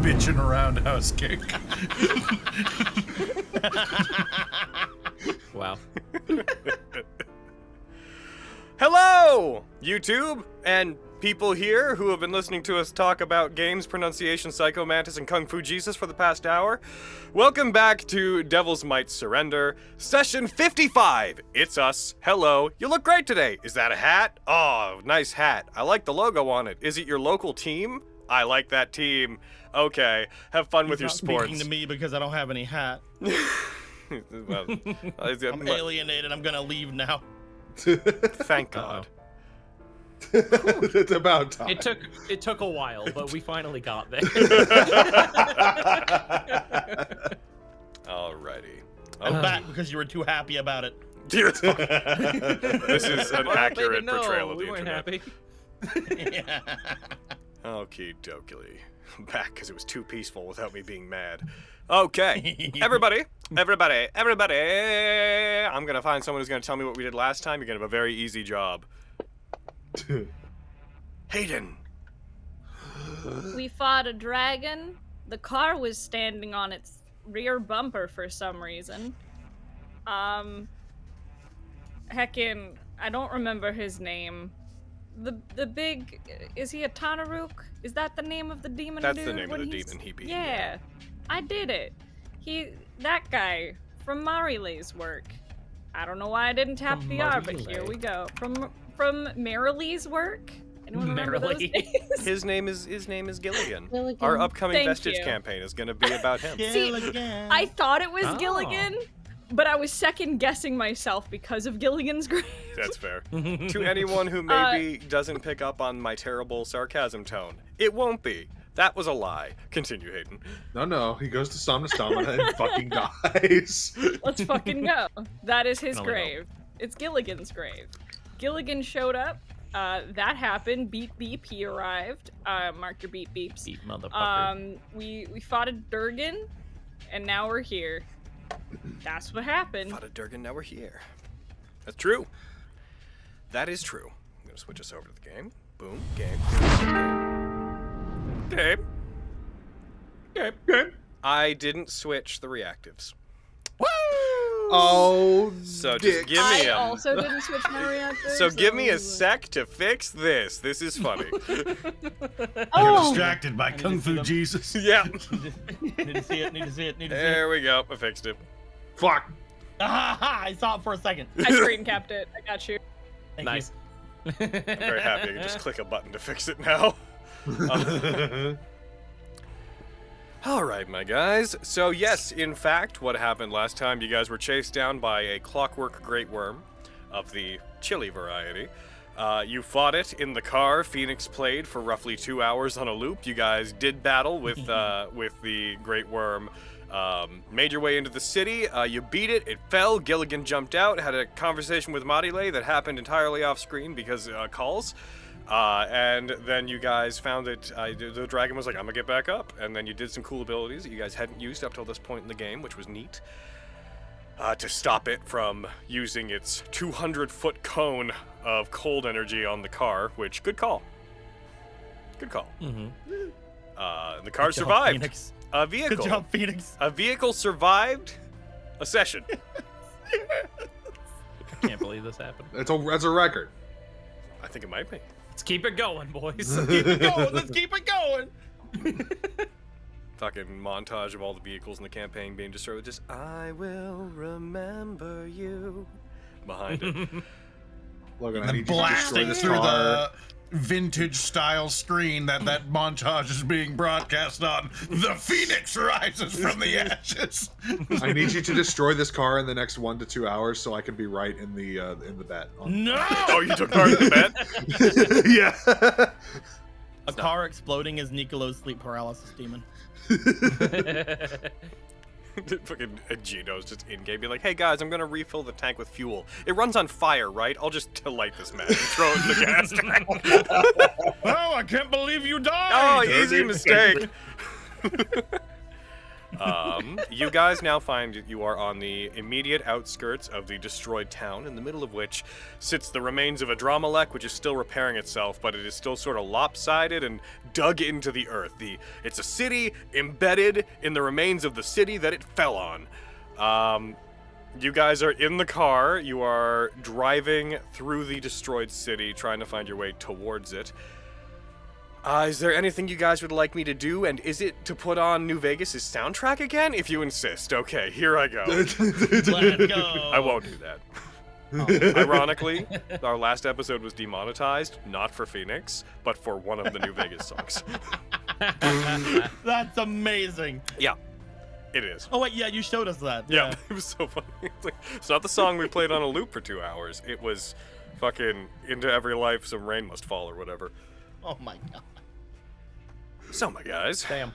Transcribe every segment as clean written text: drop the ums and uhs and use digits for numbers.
bitching around house kick. Wow. Hello, YouTube, and people here who have been listening to us talk about games, pronunciation, Psycho Mantis, and Kung Fu Jesus for the past hour. Welcome back to Devils Might Surrender, session 55. It's us. Hello. You look great today. Is that a hat? Oh, nice hat. I like the logo on it. Is it your local team? I like that team. Okay. Have fun with your sports. Speaking to me because I don't have any hat. Well, I'm alienated. I'm gonna leave now. Thank God. It's about time. It took a while, but we finally got there. Alrighty. I'm back because you were too happy about it. Dear God. This is an accurate portrayal of the we weren't internet. happy. Yeah. Okie dokie. I'm back because it was too peaceful without me being mad. Okay. Everybody. I'm gonna find someone who's gonna tell me what we did last time. You're gonna have a very easy job. Hayden. We fought a dragon. The car was standing on its rear bumper for some reason. Heckin', I don't remember his name. The big, is he a Tanaruk? Is that the name of the demon That's dude the name of the he's- demon he beat. Yeah, I did it. That guy from Marilee's work. I don't know why I didn't tap From VR, but Marilee. here we go. From Marilee's work. Anyone remember those Marilee. names? His name is Gilligan. Gilligan. Our upcoming Thank Vestige you. campaign is gonna be about him. See, Gilligan. I thought it was Oh. Gilligan, but I was second guessing myself because of Gilligan's grave. That's fair. To anyone who maybe doesn't pick up on my terrible sarcasm tone, it won't be. That was a lie. Continue, Hayden. No, he goes to Stamina and fucking dies. Let's fucking go. That is his Can only grave. It's Gilligan's grave. Gilligan showed up. That happened. Beep beep. He arrived. Mark your beep beeps. Beat motherfucker. We fought a Durgan, and now we're here. That's what happened. Fought a Durgan, now we're here. That's true. That is true. I'm gonna switch us over to the game. Boom. Game. Game. I didn't switch the reactives. Oh, So dick. just give me I a also didn't switch my reactors. So give me a sec to fix this. This is funny. You're Oh, distracted by Kung Fu Jesus. Yeah. Need to see it. Need to see it. Need to see it. There we go. I fixed it. Fuck. Ah, I saw it for a second. I screen capped it. I got you. Thank Nice. you. I'm very happy I can just click a button to fix it now. Alright, my guys. So yes, in fact, what happened last time, you guys were chased down by a clockwork great worm of the chili variety. You fought it in the car. Phoenix played for roughly 2 hours on a loop. You guys did battle with the great worm. Made your way into the city. You beat it. It fell. Gilligan jumped out. Had a conversation with Marile that happened entirely off screen because calls. And then you guys found that the dragon was like, I'm gonna get back up. And then you did some cool abilities that you guys hadn't used up till this point in the game, which was neat. To stop it from using its 200-foot cone of cold energy on the car, which, good call. Good call. Mm-hmm. The car Good job, survived. Phoenix. A vehicle. Good job, Phoenix. A vehicle survived a session. I can't believe this happened. That's a record. I think it might be. Let's keep it going, boys. Keep it going. Let's keep it going. Fucking montage of all the vehicles in the campaign being destroyed with just, I will remember you behind it. Logan, I And need you to destroy blasting this through car. the vintage style screen that montage is being broadcast on. The Phoenix rises from the ashes. I need you to destroy this car in the next 1 to 2 hours so I can be right in the bet. No. Oh, you took part in the bet? Yeah. A car exploding is Nicolo's sleep paralysis demon. Fucking Gino's just in-game be like, hey guys, I'm gonna refill the tank with fuel. It runs on fire, right? I'll just light this match and throw it in the gas tank. Oh, I can't believe you died. Oh, easy mistake. You guys now find that you are on the immediate outskirts of the destroyed town, in the middle of which sits the remains of a Dramalek, which is still repairing itself, but it is still sort of lopsided and dug into the earth. It's a city embedded in the remains of the city that it fell on. You guys are in the car. You are driving through the destroyed city, trying to find your way towards it. Is there anything you guys would like me to do? And is it to put on New Vegas' soundtrack again? If you insist. Okay, here I go. Let's go. I won't do that. Ironically, our last episode was demonetized, not for Phoenix, but for one of the New Vegas songs. That's amazing. Yeah, it is. Oh wait, yeah, you showed us that. Yeah, it was so funny. It's not the song we played on a loop for 2 hours. It was fucking Into Every Life, Some Rain Must Fall or whatever. Oh my god. So, my guys. Damn.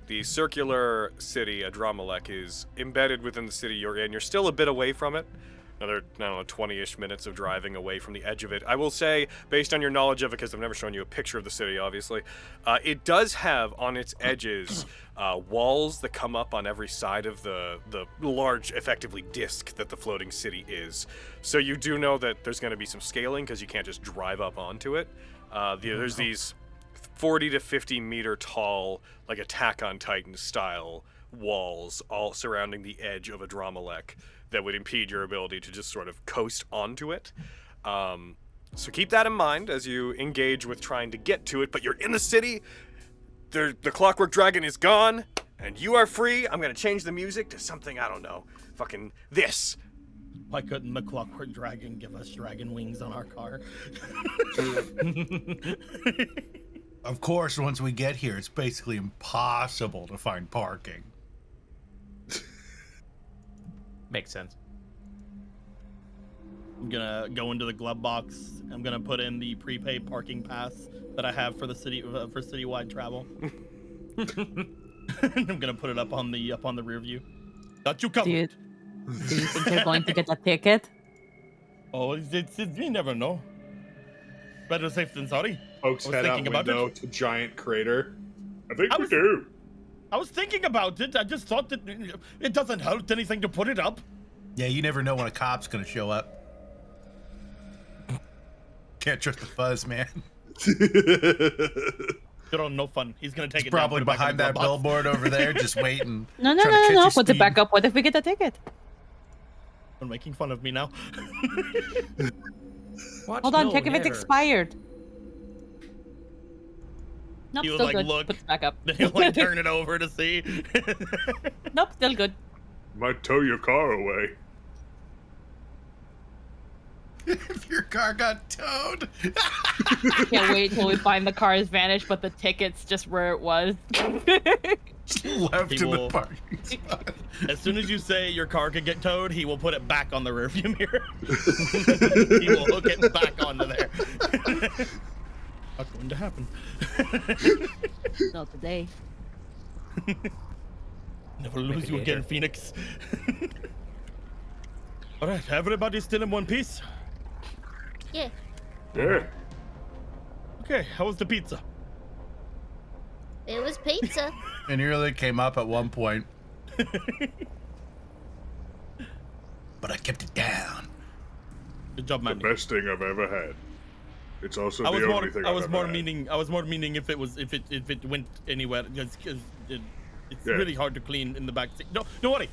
The circular city, Adramalek, is embedded within the city you're in. You're still a bit away from it. Another, I don't know, 20-ish minutes of driving away from the edge of it. I will say, based on your knowledge of it, because I've never shown you a picture of the city, obviously, it does have on its edges walls that come up on every side of the large, effectively, disc that the floating city is. So you do know that there's going to be some scaling, because you can't just drive up onto it. There's these 40 to 50 meter tall, like Attack on Titan style walls all surrounding the edge of Adramalek that would impede your ability to just sort of coast onto it. So keep that in mind as you engage with trying to get to it, but you're in the city, the Clockwork Dragon is gone, and you are free. I'm gonna change the music to something, I don't know, fucking this. Why couldn't the Clockwork Dragon give us dragon wings on our car? Of course, once we get here, it's basically impossible to find parking. Makes sense. I'm gonna go into the glove box. I'm gonna put in the prepaid parking pass that I have for the city for citywide travel. I'm gonna put it up on the rear view. Got you covered. Do you think they're going to get a ticket? Oh, it's you never know. Better safe than sorry. Folks I was head out thinking about window it. to giant crater. I think I we was- do. I was thinking about it. I just thought that it doesn't hurt anything to put it up. Yeah, you never know when a cop's gonna show up. Can't trust the fuzz, man. You're on no fun. He's gonna take He's it down, probably put it back behind in the that glove box. billboard over there, just waiting. No. trying to catch your Put it speed. back up. What if we get a ticket? You're making fun of me now. Watch, Hold on, no, check if it's never. expired. Nope, He was still like, good. look. Put it back up. Then he'll like turn it over to see. Nope, still good. Might tow your car away. If your car got towed. Can't wait till we find the car's vanished, but the ticket's just where it was. Left He in the will- parking spot. As soon as you say your car could get towed, he will put it back on the rearview mirror. He will hook it back onto there. Not going to happen. Not today. Never lose you Later. again, Phoenix. All right, everybody's still in one piece. Yeah. Yeah. Okay, how was the pizza? It was pizza. It nearly came up at one point. But I kept it down. Good job, The man. best thing I've ever had. It's also the I was only more. thing I I've was ever more had. meaning. I was more meaning if it went anywhere. Just 'cause it's Yeah. really hard to clean in the back seat. No, don't worry.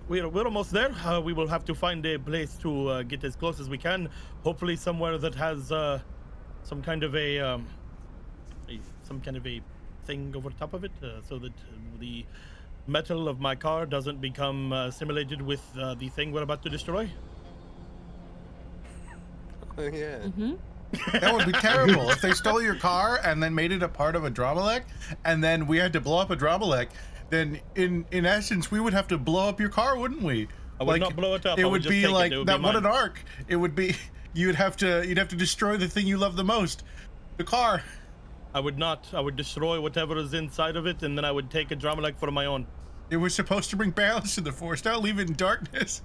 We're almost there. We will have to find a place to get as close as we can. Hopefully, somewhere that has some kind of a thing over top of it, so that the metal of my car doesn't become assimilated with the thing we're about to destroy. Yeah. That would be terrible if they stole your car and then made it a part of a Dramalek, and then we had to blow up a Dramalek. Then, in essence, we would have to blow up your car, wouldn't we? I would not blow it up. It I would would just be take it. like It would that. be What an mine. arc! It would be. You'd have to destroy the thing you love the most, the car. I would not. I would destroy whatever is inside of it, and then I would take a Dramalek for my own. It was supposed to bring balance to the force. Don't leave it in darkness.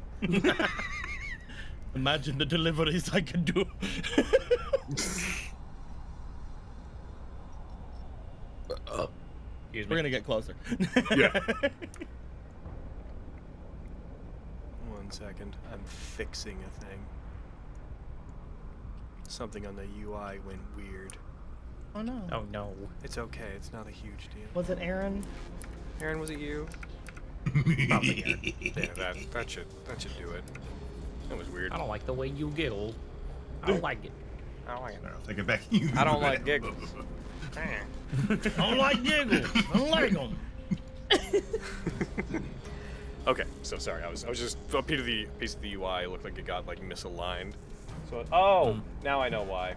Imagine the deliveries I could do. Excuse We're me. gonna get closer. Yeah. 1 second. I'm fixing a thing. Something on the UI went weird. Oh no. Oh no. It's okay. It's not a huge deal. Was it Aaron? Aaron, was it you? Probably Aaron. Yeah, that should do it. That was weird. I don't like the way you giggle. I don't like it. I don't like it. Take it back. I don't like giggles. I don't like giggles. I don't like them. Okay, so sorry. I was just a piece of the UI looked like it got like misaligned. So now I know why.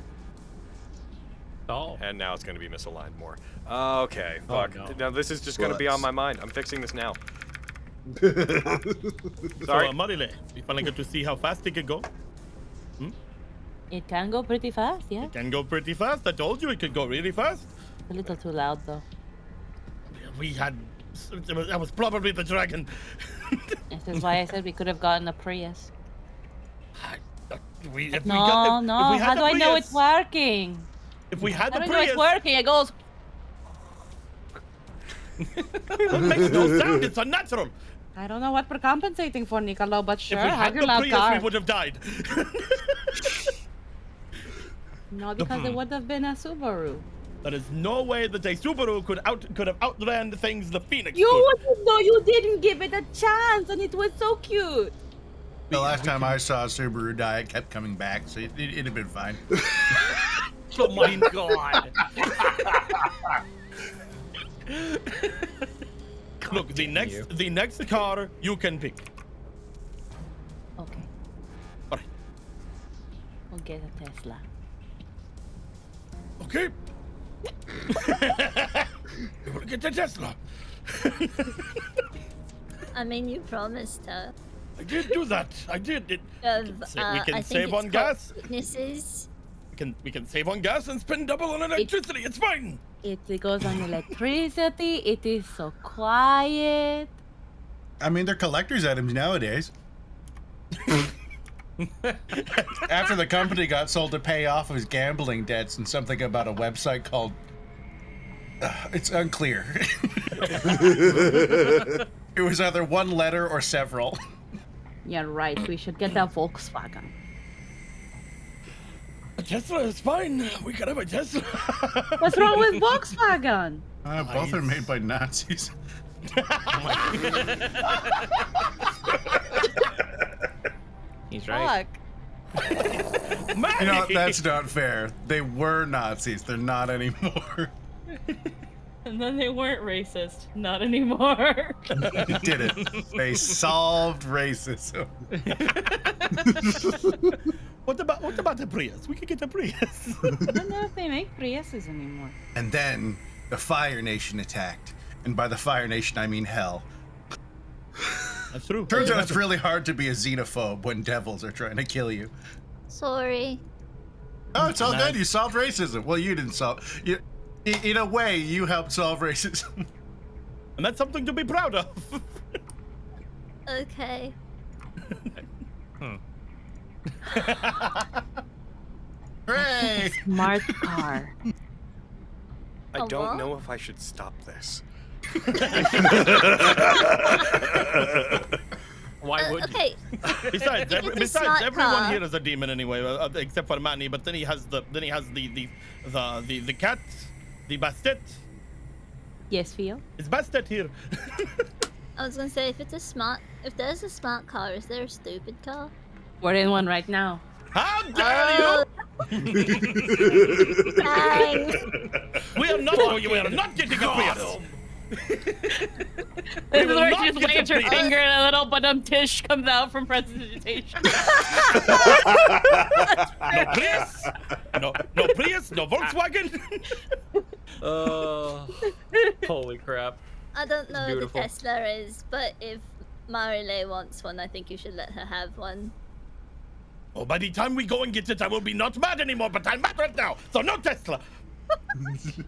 Oh. And now it's going to be misaligned more. Okay, fuck. no. Now this is just going to be on my mind. I'm fixing this now. Sorry. So, Marile, we finally get to see how fast it can go. It can go pretty fast, yeah. It can go pretty fast. I told you it could go really fast. A little too loud though. We had. That was probably the dragon. This is why I said we could have gotten a Prius. If we No, had how the do I know Prius- it's working? If we had How the do I know it's Prius, working? It goes. it makes no sound. It's unnatural. I don't know what we're compensating for, Nicolo, but sure, If we have had your the loud Prius, car. we would have died. No, because it would have been a Subaru. There is no way that a Subaru could have outran the things the Phoenix You could. wouldn't know. You didn't give it a chance, and it was so cute. The last time I saw a Subaru die, it kept coming back, so it'd have been fine. Oh my god. Look, the next car you can pick. Okay, Alright. we'll get a Tesla. Okay. We will get a Tesla. I mean, you promised her. I did do that. I did. We can save on gas. Witnesses. We can save on gas and spend double on electricity. It's fine. It goes on electricity. It is so quiet. I mean, they're collector's items nowadays. After the company got sold to pay off his gambling debts and something about a website called... it's unclear. It was either one letter or several. You're right. We should get a Volkswagen. A Tesla is fine. We can have a Tesla. What's wrong with Volkswagen? Both are made by Nazis. He's right. Fuck. You know, that's not fair. They were Nazis. They're not anymore. And then they weren't racist. Not anymore. They did it. They solved racism. What about the Prius? We could get a Prius. I don't know if they make Priuses anymore. And then the Fire Nation attacked. And by the Fire Nation, I mean hell. That's true. Turns out it's really hard to be a xenophobe when devils are trying to kill you. Sorry. Oh, it's all Nice. good. You solved racism. Well, you didn't solve... In a way, you helped solve racism. And that's something to be proud of. Okay. Hooray! Smart car. I A don't what? know if I should stop this. Why would Okay. Besides, It's a smart everyone car. here is a demon anyway, except for Manny. But then he has the cat, the Bastet. Yes, Theo? Is Bastet here? I was gonna say if there's a smart car, is there a stupid car? We're in one right now. How dare you! Dang. We are not getting a Prius. This is will where not she just get waves the her Prius. finger and a little tish comes out from precipitation. No Prius. No Prius. No Volkswagen. Holy crap. I don't know who the beautiful. Tesla is, but if Marile wants one, I think you should let her have one. Oh, by the time we go and get it, I will be not mad anymore. But I'm mad right now, so no Tesla.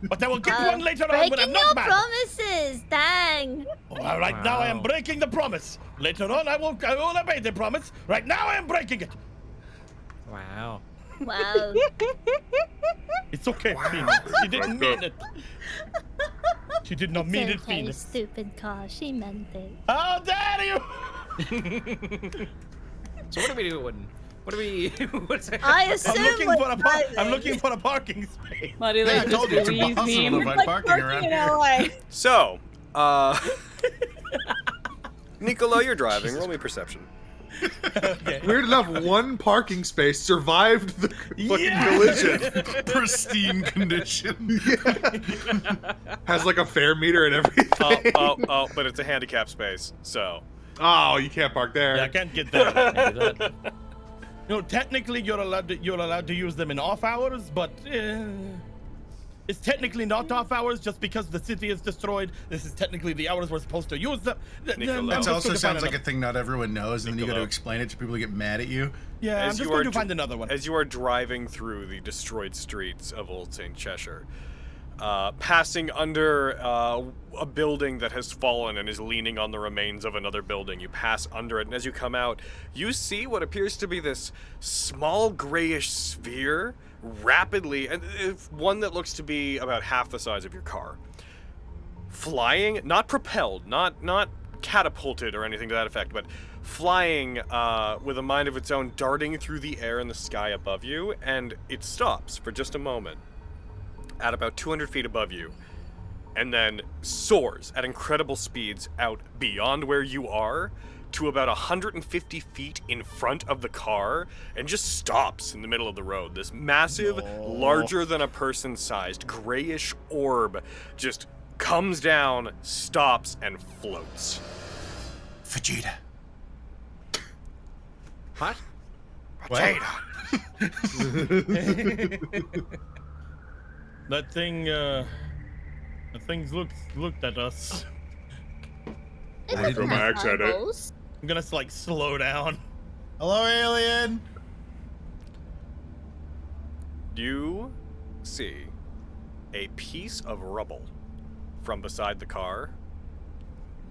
But I will get one later on when Breaking I'm your not mad. promises, dang! Well, right now I am Wow. breaking the promise. Later on I will obey the promise. Right now I am breaking it. Wow. Wow. It's okay, Phoenix. She didn't mean it. She did not It's mean it, okay, Phoenix. stupid car. She meant it. How dare you! So what are we doing? What are we? What's that? I assume I'm looking for a parking space. Buddy, Yeah, I like told you it's impossible to find parking around here. So, Nicola, you're driving. Roll me perception. Okay. Weird enough, one parking space survived the fucking collision. Pristine condition. Has like a fare meter and everything. Oh, but it's a handicap space, so. Oh, you can't park there. Yeah, I can't get that. No, technically you're allowed to use them in off hours, but it's technically not off hours just because the city is destroyed. This is technically the hours we're supposed to use them. That also sounds like a thing not everyone knows, and then you got to explain it to people who get mad at you. Yeah, I'm just going to find another one. As you are driving through the destroyed streets of Old St. Cheshire, passing under a building that has fallen and is leaning on the remains of another building, you pass under it, and as you come out, you see what appears to be this small grayish sphere rapidly, and one that looks to be about half the size of your car, flying, not propelled, not catapulted or anything to that effect, but flying with a mind of its own, darting through the air in the sky above you, and it stops for just a moment at about 200 feet above you, and then soars at incredible speeds out beyond where you are to about 150 feet in front of the car, and just stops in the middle of the road. This massive, larger than a person sized grayish orb just comes down, stops, and floats. Vegeta. What? Vegeta. That thing's looked at us. It I throw doesn't my have axe at it. eyeballs. I'm gonna like slow down. Hello, alien. You see a piece of rubble from beside the car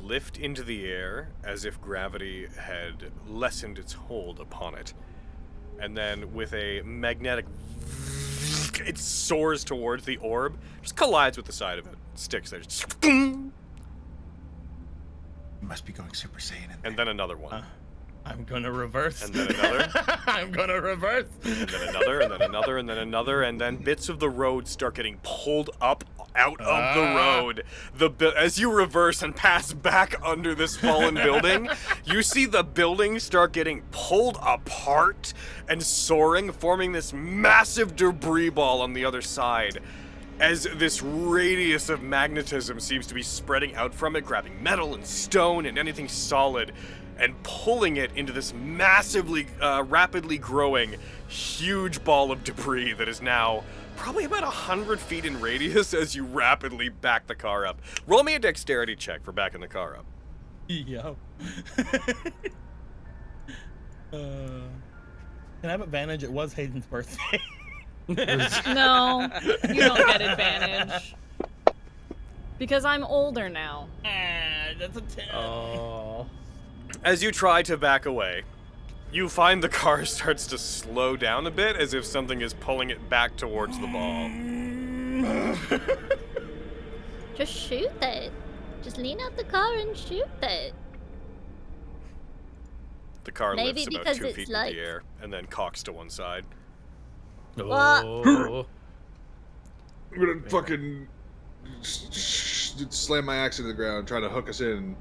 lift into the air as if gravity had lessened its hold upon it. And then with a magnetic, it soars towards the orb, just collides with the side of it, sticks there, just, You must be going Super Saiyan in there. and then another one. I'm gonna reverse. And then another. I'm gonna reverse. And then another, and then another, and then another, and then bits of the road start getting pulled up out of the road. As you reverse and pass back under this fallen building, you see the building start getting pulled apart and soaring, forming this massive debris ball on the other side. As this radius of magnetism seems to be spreading out from it, grabbing metal and stone and anything solid, and pulling it into this massively, rapidly growing, huge ball of debris that is now probably about 100 feet in radius as you rapidly back the car up. Roll me a dexterity check for backing the car up. Yeah. Can I have advantage? It was Hayden's birthday. No, you don't get advantage. Because I'm older now. That's a 10. Oh. As you try to back away, you find the car starts to slow down a bit as if something is pulling it back towards the ball. Just shoot it. Just lean out the car and shoot it. The car Maybe lifts about because 2 it's feet like- in the air and then cocks to one side. Oh. I'm gonna fucking slam my axe into the ground, try to hook us in,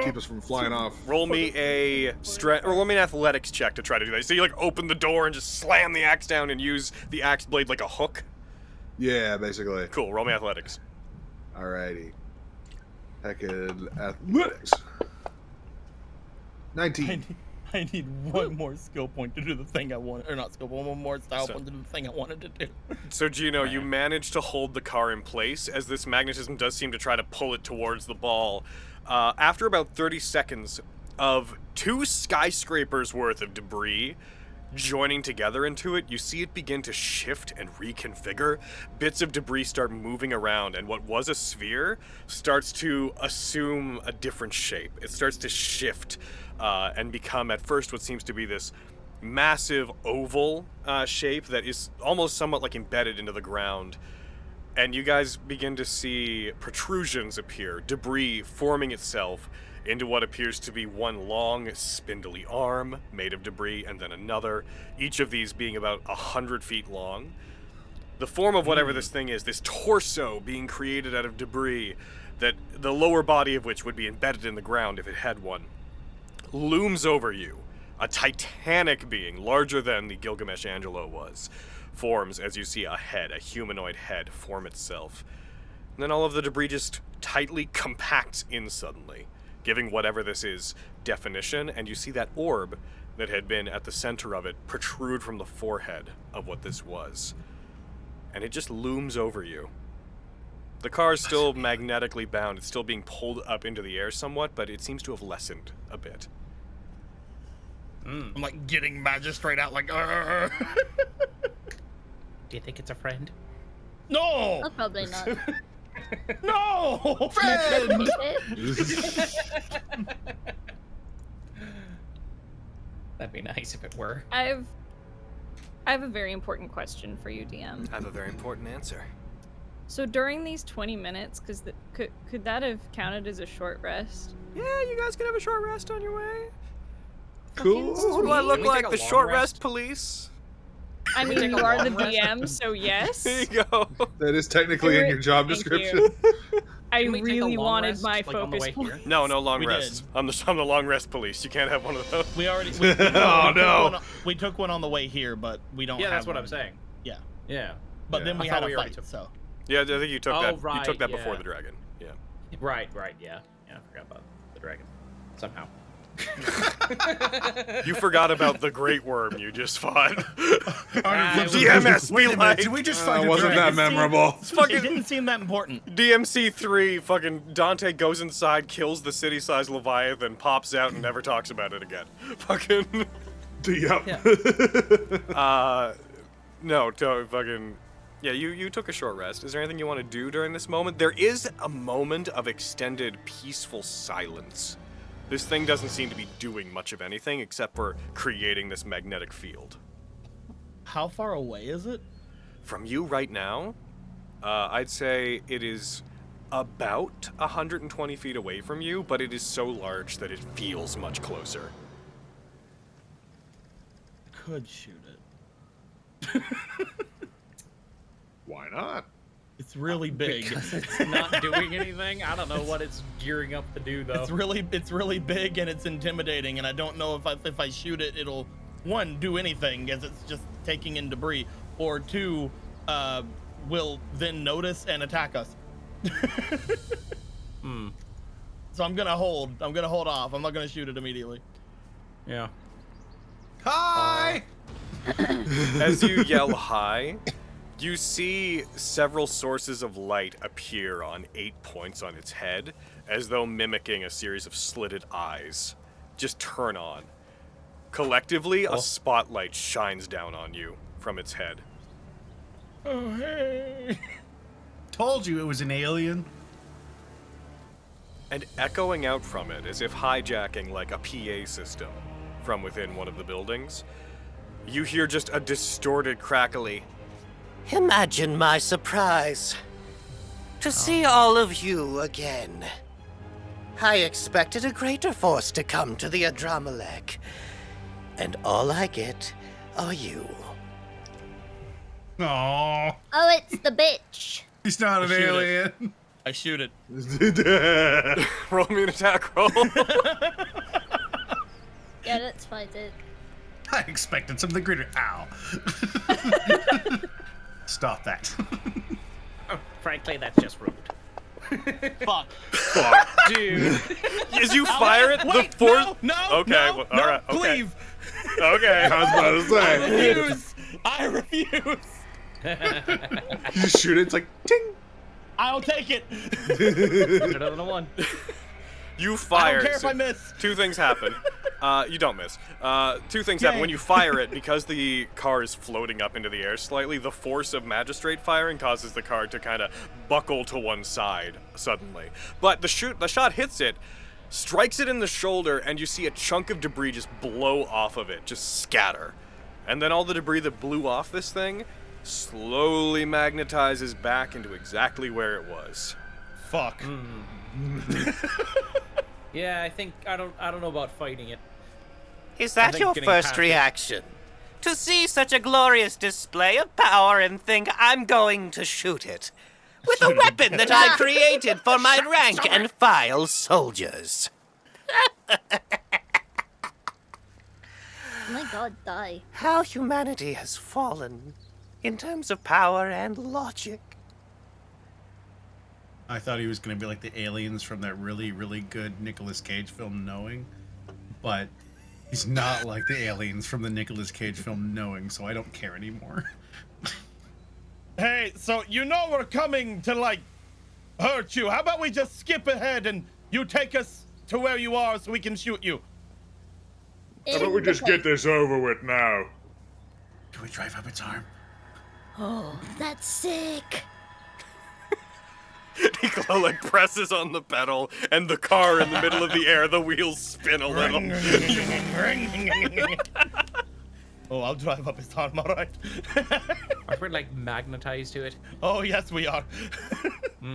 keep us from flying off. Roll me roll me an athletics check to try to do that. So you like open the door and just slam the axe down and use the axe blade like a hook. Yeah, basically. Cool. Roll me athletics. Alrighty. Heckin' athletics. 19. I need one more skill point to do the thing I want, or not skill point, one more style So- point to do the thing I wanted to do. So Gino, you manage to hold the car in place as this magnetism does seem to try to pull it towards the ball. After about 30 seconds of 2 skyscrapers worth of debris joining together into it, you see it begin to shift and reconfigure. Bits of debris start moving around, and what was a sphere starts to assume a different shape. It starts to shift and become, at first, what seems to be this massive oval shape that is almost somewhat like embedded into the ground. and you guys begin to see protrusions appear, debris forming itself into what appears to be one long, spindly arm made of debris, and then another, each of these being about 100 feet long. The form of whatever this thing is, this torso being created out of debris, that the lower body of which would be embedded in the ground if it had one, looms over you. A titanic being, larger than the Gilgamesh Angelo was, forms as you see a head, a humanoid head, form itself. And then all of the debris just tightly compacts in suddenly, giving whatever this is definition, and you see that orb that had been at the center of it protrude from the forehead of what this was. And it just looms over you. The car is still magnetically bound. It's still being pulled up into the air somewhat, but it seems to have lessened a bit. I'm like getting magistrate out like, Do you think it's a friend? no, Oh, probably not. no, Friend! That'd be nice if it were. I have a very important question for you, DM. I have a very important answer. So during these 20 minutes, because could that have counted as a short rest? Yeah, you guys can have a short rest on your way. Cool. Do I look Can we like take the a long short rest? rest police? I mean, take you a are the long rest? DM, so yes. There you go. That is technically in your job Thank description. you. I Can we take a really long wanted rest, my like, on the focus way point. here? No long We rests. I'm the long rest police. You can't have one of those. we already. We took one on the way here, but we don't. Yeah, have that's what one. I'm saying. Yeah, Yeah. but Yeah. then we I had thought a we already fight. took- So Yeah, I think you took Oh, that. You right, took that before yeah. the dragon. Yeah. Right, yeah. Yeah, I forgot about the dragon. Somehow. You forgot about the great worm you just fought. was- DMS, Wait a be minute, like, did we just find a wasn't dragon? that memorable. it didn't seem that important. DMC3, fucking Dante goes inside, kills the city-sized Leviathan, pops out, and never talks about it again. Fucking, Yep. no, fucking, yeah, you took a short rest. Is there anything you want to do during this moment? There is a moment of extended, peaceful silence. This thing doesn't seem to be doing much of anything except for creating this magnetic field. How far away is it? From you right now, I'd say it is about 120 feet away from you, but it is so large that it feels much closer. Could shoot it. Why not? It's really big. Because it's not doing anything? I don't know what it's gearing up to do, though. It's really big and it's intimidating, and I don't know if I shoot it, it'll one do anything as it's just taking in debris, or two, will then notice and attack us. So I'm gonna hold off. I'm not gonna shoot it immediately. Yeah. Hi! As you yell hi, you see several sources of light appear on 8 points on its head, as though mimicking a series of slitted eyes. Just turn on. Collectively, a spotlight shines down on you from its head. Oh hey. Told you it was an alien. And echoing out from it, as if hijacking like a PA system from within one of the buildings, you hear just a distorted, crackly, Imagine my surprise to see all of you again. I expected a greater force to come to the Adramelech, and all I get are you. Aww. Oh, it's the bitch. He's not an Shoot it. alien. I shoot it. roll me an attack roll. Yeah, let's fight it. I expected something greater. Ow. Stop that. Frankly, that's just rude. Fuck. Dude. As you fire it, Wait, the force. No, Okay, no, well, no, all right, okay. Leave. Okay. I was about to say. I refuse. You just shoot it, it's like, ting! I'll take it. Better than a one. You I fire. don't care if so I miss. Two things happen. You don't miss. Two things happen. Yay. When you fire it, because the car is floating up into the air slightly, the force of magistrate firing causes the car to kind of buckle to one side suddenly. But the shot hits it, strikes it in the shoulder, and you see a chunk of debris just blow off of it, just scatter. And then all the debris that blew off this thing slowly magnetizes back into exactly where it was. Fuck. Yeah, I think I don't know about fighting it. Is I that think your getting first past it- reaction? To see such a glorious display of power and think I'm going to shoot it? With a weapon that I created for my rank and file soldiers. Oh my god, die. How humanity has fallen in terms of power and logic. I thought he was going to be like the aliens from that really, really good Nicolas Cage film, Knowing. But he's not like the aliens from the Nicolas Cage film, Knowing, so I don't care anymore. Hey, so you know we're coming to, like, hurt you. How about we just skip ahead and you take us to where you are so we can shoot you? How about we just get this over with now? Can we drive up its arm? Oh, that's sick. Nicola like presses on the pedal, and the car in the middle of the air, the wheels spin a little. Oh, I'll drive up his arm, alright? Are we like magnetized to it? Oh, yes, we are.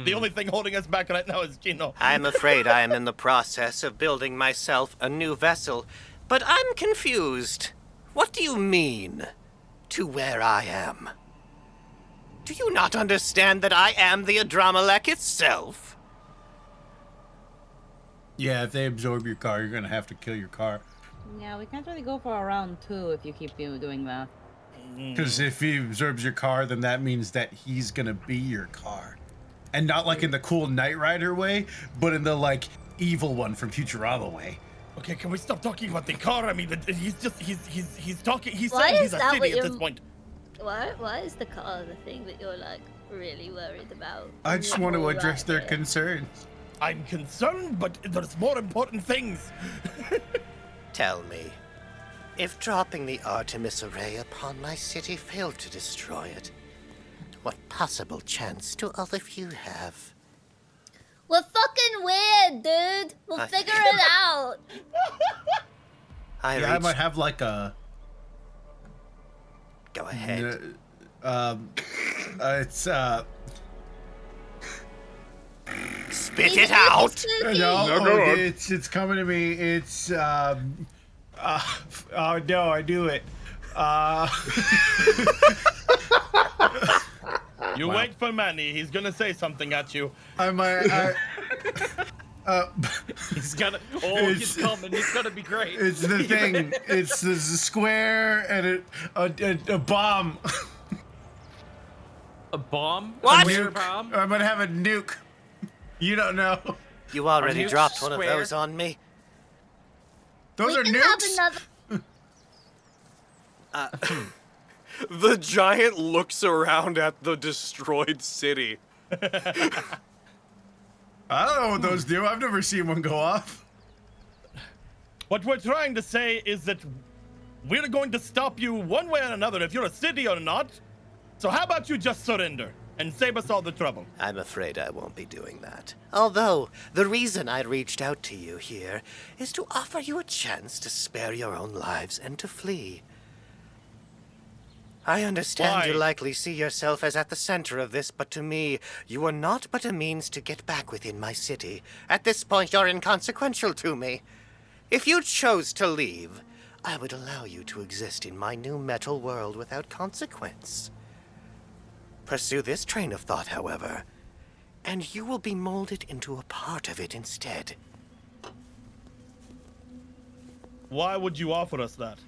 The only thing holding us back right now is Gino. I'm afraid I am in the process of building myself a new vessel, but I'm confused. What do you mean, to where I am? Do you not understand that I am the Adramelech itself? Yeah, if they absorb your car, you're going to have to kill your car. Yeah, we can't really go for a round 2 if you keep doing that. Because if he absorbs your car, then that means that he's going to be your car. And not like in the cool Knight Rider way, but in the like evil one from Futurama way. Okay, can we stop talking about the car? I mean, he's talking, he's Why saying is he's a that city what at you're- this point. Why is the car the thing that you're like really worried about? I just want to Right address their here? concerns. I'm concerned, but there's more important things. Tell me, if dropping the Artemis array upon my city failed to destroy it, what possible chance do all of you have? We're fucking weird, dude. We'll figure it out. I might have like a... Go ahead. It's Spit He's it out! spooky. No, go on. it's coming to me. It's oh no, I do it. You wait for Manny. He's gonna say something at you. He's gonna. Oh, he's coming. He's gonna be great. It's the thing. It's the square and a bomb. A bomb? What? A square bomb? I'm gonna have a nuke. You don't know. You already nukes dropped one of square? those on me. Those We are can nukes. have another. The giant looks around at the destroyed city. I don't know what those do. I've never seen one go off. What we're trying to say is that we're going to stop you one way or another if you're a city or not. So how about you just surrender and save us all the trouble? I'm afraid I won't be doing that. Although, the reason I reached out to you here is to offer you a chance to spare your own lives and to flee. I understand you Why? likely see yourself as at the center of this, but to me, you are not but a means to get back within my city. At this point, you're inconsequential to me. If you chose to leave, I would allow you to exist in my new metal world without consequence. Pursue this train of thought, however, and you will be molded into a part of it instead. Why would you offer us that?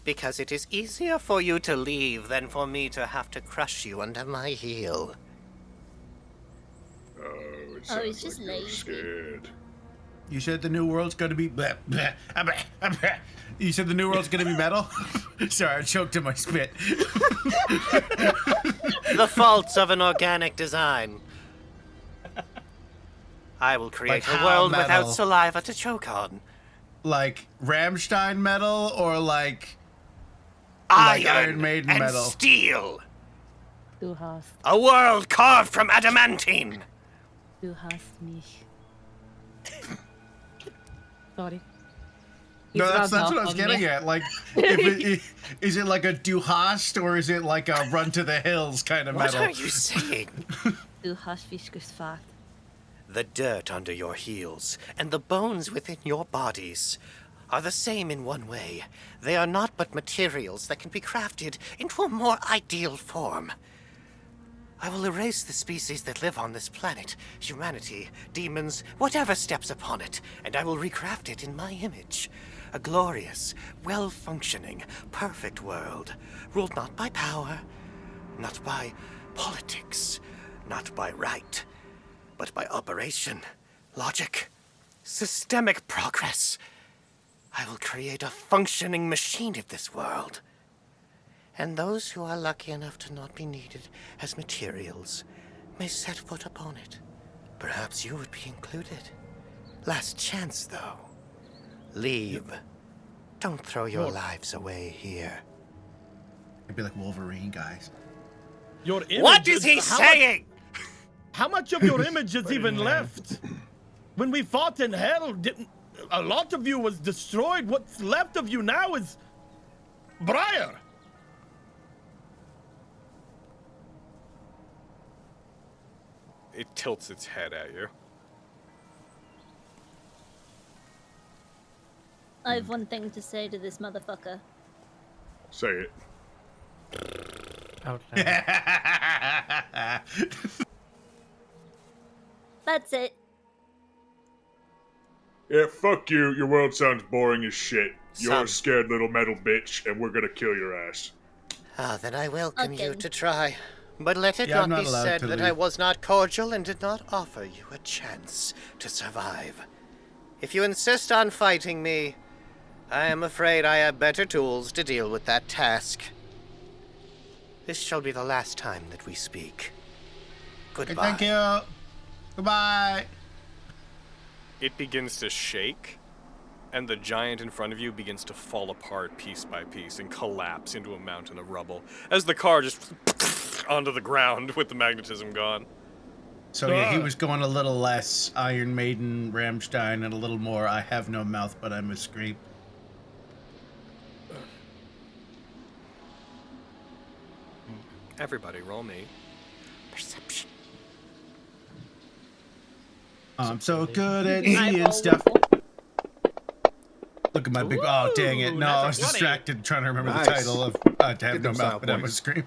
Because it is easier for you to leave than for me to have to crush you under my heel. Oh, it Oh, sounds he's just like you're lazy. scared. You said the new world's gonna be. Bleh, bleh, ah, bleh, ah, bleh. You said the new world's gonna be metal. Sorry, I choked in my spit. The faults of an organic design. I will create Like a how world metal? without saliva to choke on. Like Rammstein metal or like Iron Maiden and metal? steel. Du hast, A world carved from adamantine. du hast mich. Sorry. No, got that's what I mouth was on getting me. at. Like, is it like a Du Hast or is it like a Run to the Hills kind of What metal? are you saying? Du hast mich gefragt. The dirt under your heels and the bones within your bodies are the same in one way. They are not but materials that can be crafted into a more ideal form. I will erase the species that live on this planet, humanity, demons, whatever steps upon it, and I will recraft it in my image. A glorious, well-functioning, perfect world, ruled not by power, not by politics, not by right, but by operation, logic, systemic progress. I will create a functioning machine of this world. And those who are lucky enough to not be needed as materials may set foot upon it. Perhaps you would be included. Last chance, though. Leave. Don't throw your lives away here. It'd be like Wolverine, guys. Your image What is he how saying? How much of your image is even left? When we fought in hell, a lot of you was destroyed. What's left of you now is Briar. It tilts its head at you. I have one thing to say to this motherfucker. Say it. That's it. Yeah, fuck you. Your world sounds boring as shit. You're Some- a scared little metal bitch, and we're gonna kill your ass. Ah, then I welcome you Okay. to try. But let it Yeah, I'm not not be allowed said to that leave. I was not cordial and did not offer you a chance to survive. If you insist on fighting me, I am afraid I have better tools to deal with that task. This shall be the last time that we speak. Okay, Goodbye. thank you. Goodbye. It begins to shake, and the giant in front of you begins to fall apart piece by piece and collapse into a mountain of rubble as the car just onto the ground with the magnetism gone. So yeah, he was going a little less Iron Maiden, Rammstein, and a little more I have no mouth, but I must scream. Everybody, roll me. Perception. I'm so good at I seeing roll stuff. Look at my big. Oh, dang it. Ooh, No, I natural was 20. distracted trying to remember Nice. the title of To Have Get No them style Mouth, but I points. must scream.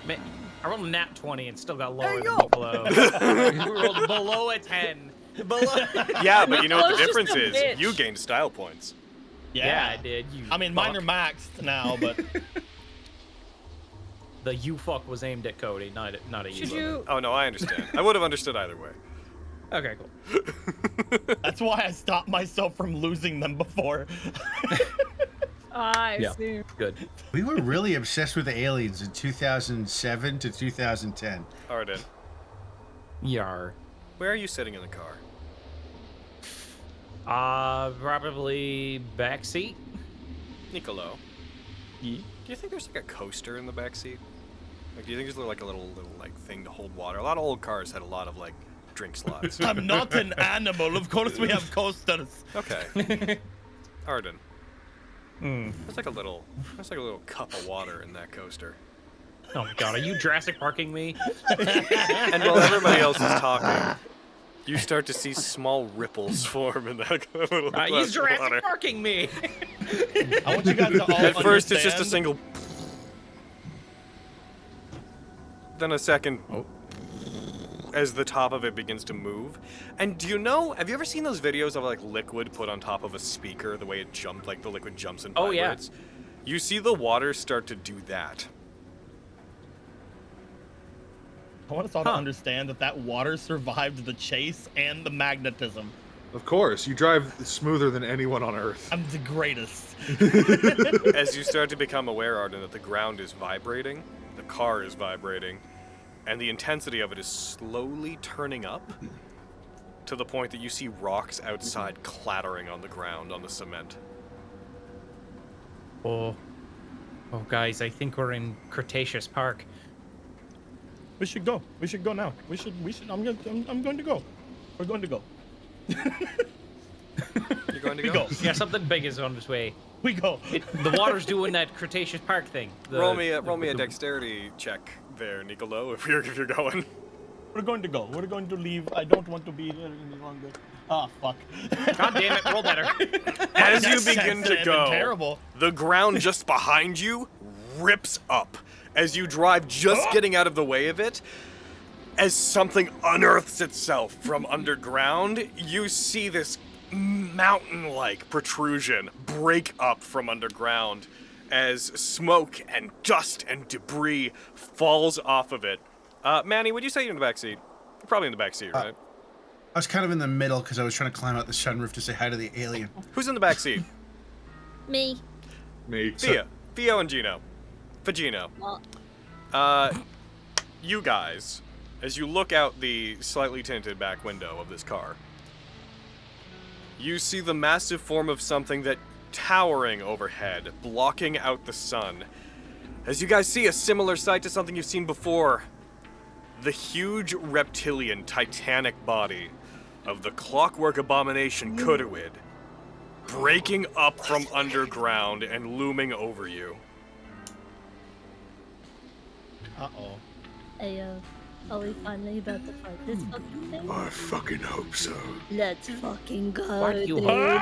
Man, I rolled a nat 20 and still got lower than below. We rolled below a 10. Below. Yeah, but you know what the Nico's just difference a is? bitch. You gained style points. Yeah, I did. You I mean, mine are fuck. maxed now, but The you fuck was aimed at Cody, not at you. Should you? Oh no, I understand. I would have understood either way. Okay, cool. that's why I stopped myself from losing them before. I Yeah. see. Good. We were really obsessed with aliens in 2007 to 2010. Arden, Yar. where are you sitting in the car? Probably back seat. Nicolo, do you think there's like a coaster in the back seat? Like, do you think there's like a little like thing to hold water? A lot of old cars had a lot of like drink slots. I'm not an animal. Of course we have coasters. Okay. Arden. There's like a little cup of water in that coaster. Oh my god, are you Jurassic Parking me? And while everybody else is talking, you start to see small ripples form in that little glass He's of Jurassic water. Parking me. I want you guys to all At first, it's just a understand- single. Then a second. As the top of it begins to move. And do you know, have you ever seen those videos of like liquid put on top of a speaker, the way it jumped, like the liquid jumps and Oh, yeah. vibrates? You see the water start to do that. I want us all to understand that water survived the chase and the magnetism. Of course, you drive smoother than anyone on Earth. I'm the greatest. As you start to become aware, Arden, that the ground is vibrating, the car is vibrating, and the intensity of it is slowly turning up to the point that you see rocks outside clattering on the ground on the cement. Oh, guys, I think we're in Cretaceous Park. We should go. We should go now. We should. I'm going to go. We're going to go. You going to We go? go. Yeah, something big is on its way. We go. The water's doing that Cretaceous Park thing. Roll me a dexterity check there, Nicolo, if you're going. We're going to go. We're going to leave. I don't want to be here any longer. Ah, fuck. God damn it, roll better. As you That's begin to sad go, and terrible. the ground just behind you rips up as you drive, just getting out of the way of it. As something unearths itself from underground, you see this mountain-like protrusion break up from underground as smoke and dust and debris falls off of it. Manny, would you say you're in the back seat? You're probably in the back seat, right? I was kind of in the middle because I was trying to climb out the sunroof to say hi to the alien. Who's in the back seat? Me. Me. Theo and Gino. Fagino. Well, You guys, as you look out the slightly tinted back window of this car, you see the massive form of something that towering overhead, blocking out the sun. As you guys see a similar sight to something you've seen before, the huge reptilian titanic body of the clockwork abomination Kuruid, breaking up from underground and looming over you. Uh-oh. hey, are we finally about to fight this fucking thing? I fucking hope so. Let's fucking go, Why do you dude. hope?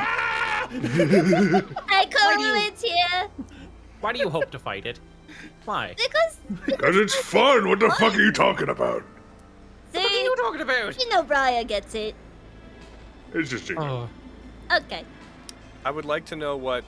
Hey, Kuruid's here! Why do you hope to fight it? Why? Because it's fun. What the fuck are you talking about? What are you talking about? You know Briar gets it. It's just Okay. I would like to know what,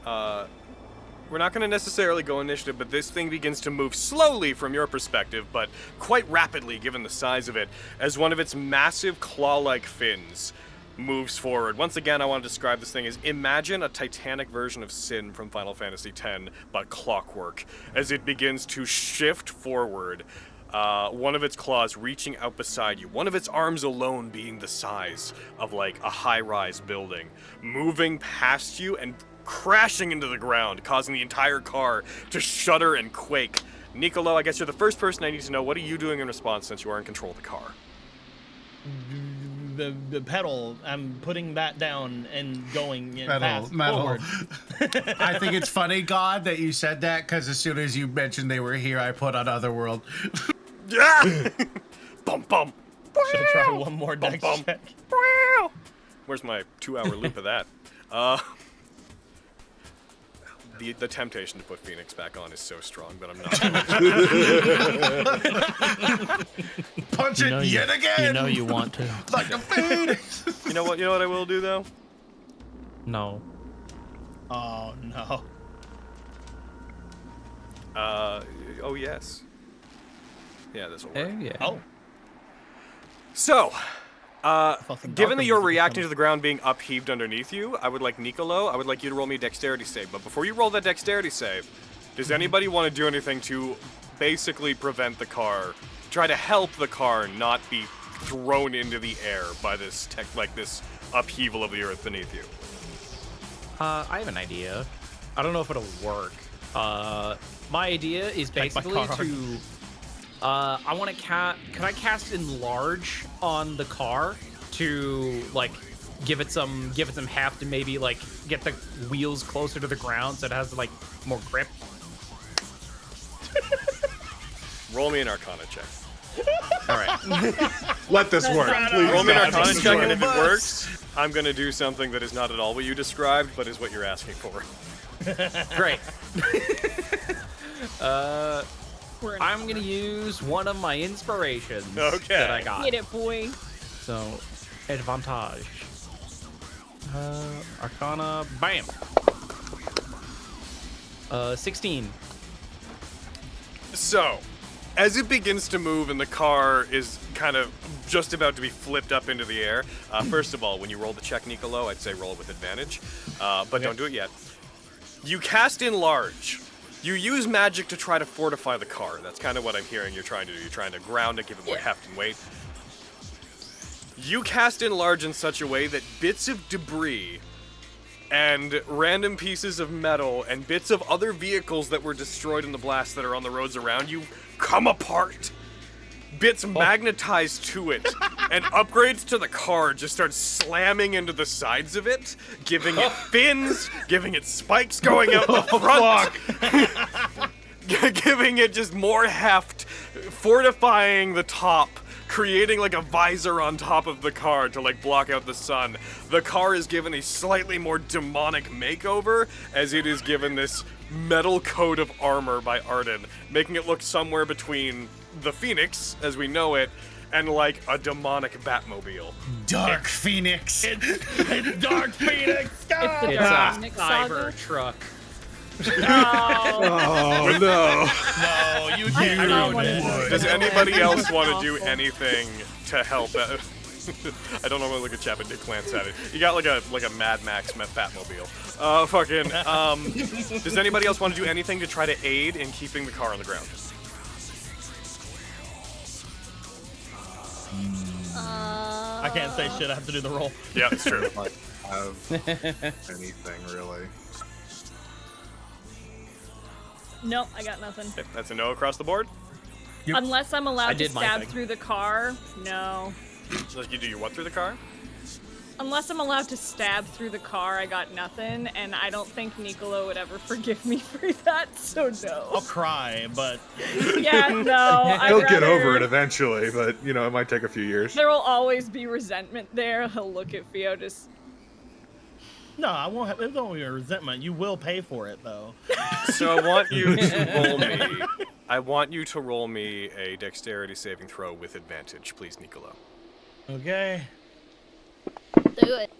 we're not going to necessarily go initiative, but this thing begins to move slowly from your perspective, but quite rapidly given the size of it, as one of its massive claw-like fins moves forward. Once again, I want to describe this thing as, imagine a titanic version of Sin from Final Fantasy X, but clockwork, as it begins to shift forward. One of its claws reaching out beside you, one of its arms alone being the size of like a high-rise building, moving past you and crashing into the ground, causing the entire car to shudder and quake. Nicolo, I guess you're the first person I need to know. What are you doing in response since you are in control of the car? The pedal, I'm putting that down and going Metal. fast forward. I think it's funny, God, that you said that because as soon as you mentioned they were here, I put on Otherworld. Yeah! Bum bum! Should I try one more dex check? Where's my 2-hour loop of that? The temptation to put Phoenix back on is so strong, but I'm not. Punch it yet again! You know you want to. Like a phoenix! You know what I will do, though? No. Oh, no. Oh, yes. Yeah, this will work. Oh, yeah. Oh. So, Fucking given that darkens you're the reacting system. to the ground being upheaved underneath you, I would like Nicolo, I would like you to roll me a dexterity save. But before you roll that dexterity save, does anybody want to do anything to basically prevent the car, try to help the car not be thrown into the air by this this upheaval of the earth beneath you? I have an idea. I don't know if it'll work. My idea is Take my basically car. to. I want to Can I cast enlarge on the car to like give it some heft and maybe like get the wheels closer to the ground so it has like more grip? Roll me an Arcana check. All right. Let this work, please. Roll me an God. Arcana check, and if it works, I'm gonna do something that is not at all what you described, but is what you're asking for. Great. I'm gonna use one of my inspirations Okay. that I got. Get it, boy. So, advantage. Arcana, bam. 16. So, as it begins to move and the car is kind of just about to be flipped up into the air, first of all, when you roll the check, Nicolo, I'd say roll it with advantage, but don't do it yet. You cast Enlarge. You use magic to try to fortify the car. That's kind of what I'm hearing you're trying to do. You're trying to ground it, give it more heft and weight. You cast Enlarge in such a way that bits of debris and random pieces of metal and bits of other vehicles that were destroyed in the blast that are on the roads around you come apart. Bits magnetize to it, and upgrades to the car just start slamming into the sides of it, giving it fins, giving it spikes going out the front, giving it just more heft, fortifying the top, creating like a visor on top of the car to like block out the sun. The car is given a slightly more demonic makeover as it is given this metal coat of armor by Arden, making it look somewhere between the Phoenix, as we know it, and like a demonic Batmobile. Dark Phoenix. It's Dark Phoenix. It's the It's Dark a Phoenix cyber saga. truck. Oh, Oh no. No, you I can't saw ruin one it. of those. Does anybody else want to Awful. do anything to help? I don't normally look at chat, but Dick glance at it. You got like a Mad Max Batmobile. Does anybody else want to do anything to try to aid in keeping the car on the ground? I can't say shit. I have to do the roll. Yeah, it's true. Might have anything really. Nope, I got nothing. Okay, that's a no across the board. Unless I'm I allowed to did my stab thing. through the car, no. So you do your what through the car? Unless I'm allowed to stab through the car, I got nothing, and I don't think Niccolo would ever forgive me for that, so I'll no. cry, but Yeah, no. He'll get over it eventually, but you know, it might take a few years. There will always be resentment there. He'll look at Theo just. no, I won't have. There's only a resentment. You will pay for it, though. So I want you to roll me. I want you to roll me a dexterity saving throw with advantage, please, Niccolo. Okay. Do it.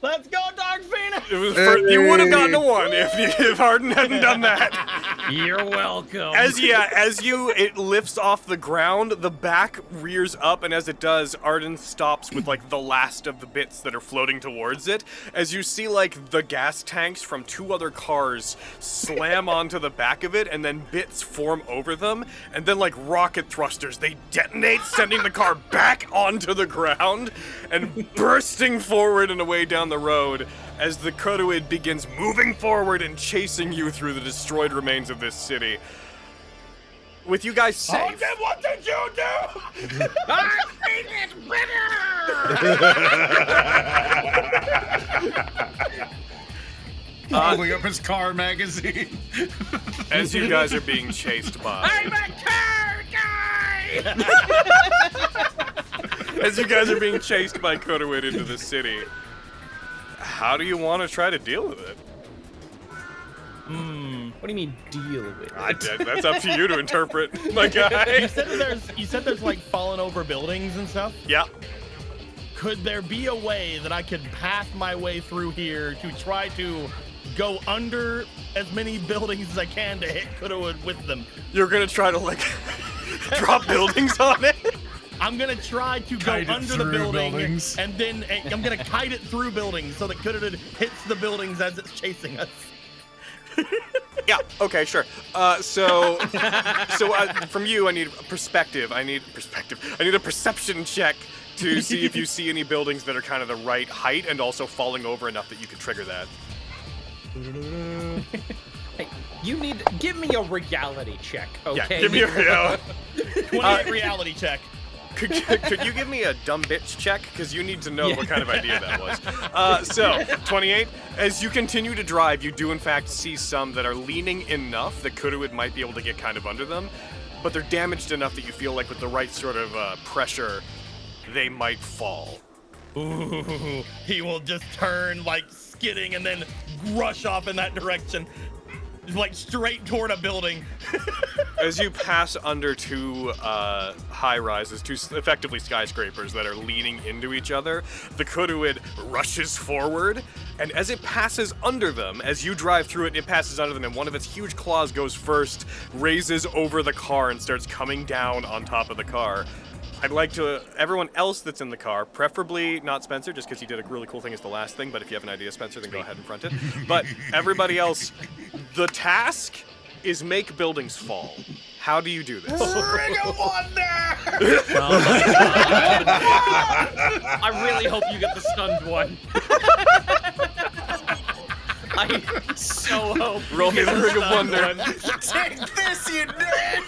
Let's go, Dark Phoenix. It was you would have gotten a 1 if Arden hadn't done that. You're welcome. It lifts off the ground, the back rears up, and as it does, Arden stops with like the last of the bits that are floating towards it. As you see like the gas tanks from 2 other cars slam onto the back of it, and then bits form over them, and then like rocket thrusters, they detonate, sending the car back onto the ground and bursting forward and away down the road as the Kuruid begins moving forward and chasing you through the destroyed remains of this city. With you guys safe. Arden, what did you do? Holding up his car magazine. As you guys are being chased by. I'm a car guy. As you guys are being chased by Kuruid into the city, how do you want to try to deal with it? What do you mean deal with it? That's up to you to interpret, my guy. You said there's like fallen over buildings and stuff. Yeah. Could there be a way that I could path my way through here to try to go under as many buildings as I can to hit Kuruid with them? You're gonna try to like drop buildings on it? I'm gonna try to go Kite it under the through building, buildings. and then I'm gonna kite it through buildings so that Kuruid hits the buildings as it's chasing us. Yeah, okay, sure. So from you, I need a perspective. I need a perception check to see if you see any buildings that are kind of the right height and also falling over enough that you can trigger that. Hey, give me a reality check, okay? Yeah, give me a 28 reality check. Could you give me a dumb bitch check? Because you need to know what kind of idea that was. So, 28. As you continue to drive, you do in fact see some that are leaning enough that Kuruid might be able to get kind of under them, but they're damaged enough that you feel like with the right sort of pressure, they might fall. Ooh, he will just turn like skidding and then rush off in that direction, like straight toward a building. As you pass under 2 high rises, 2 effectively skyscrapers that are leaning into each other, the Kuruid rushes forward, and as it passes under them, as you drive through it, it passes under them, and one of its huge claws goes first, raises over the car, and starts coming down on top of the car. I'd like to, everyone else that's in the car, preferably not Spencer, just because he did a really cool thing as the last thing, but if you have an idea, Spencer, then go ahead and front it. But everybody else, the task is make buildings fall. How do you do this? Ring of Wonder! I really hope you get the stunned one. I so hope. Roll me the Ring of Wonder. Take this, you nerd!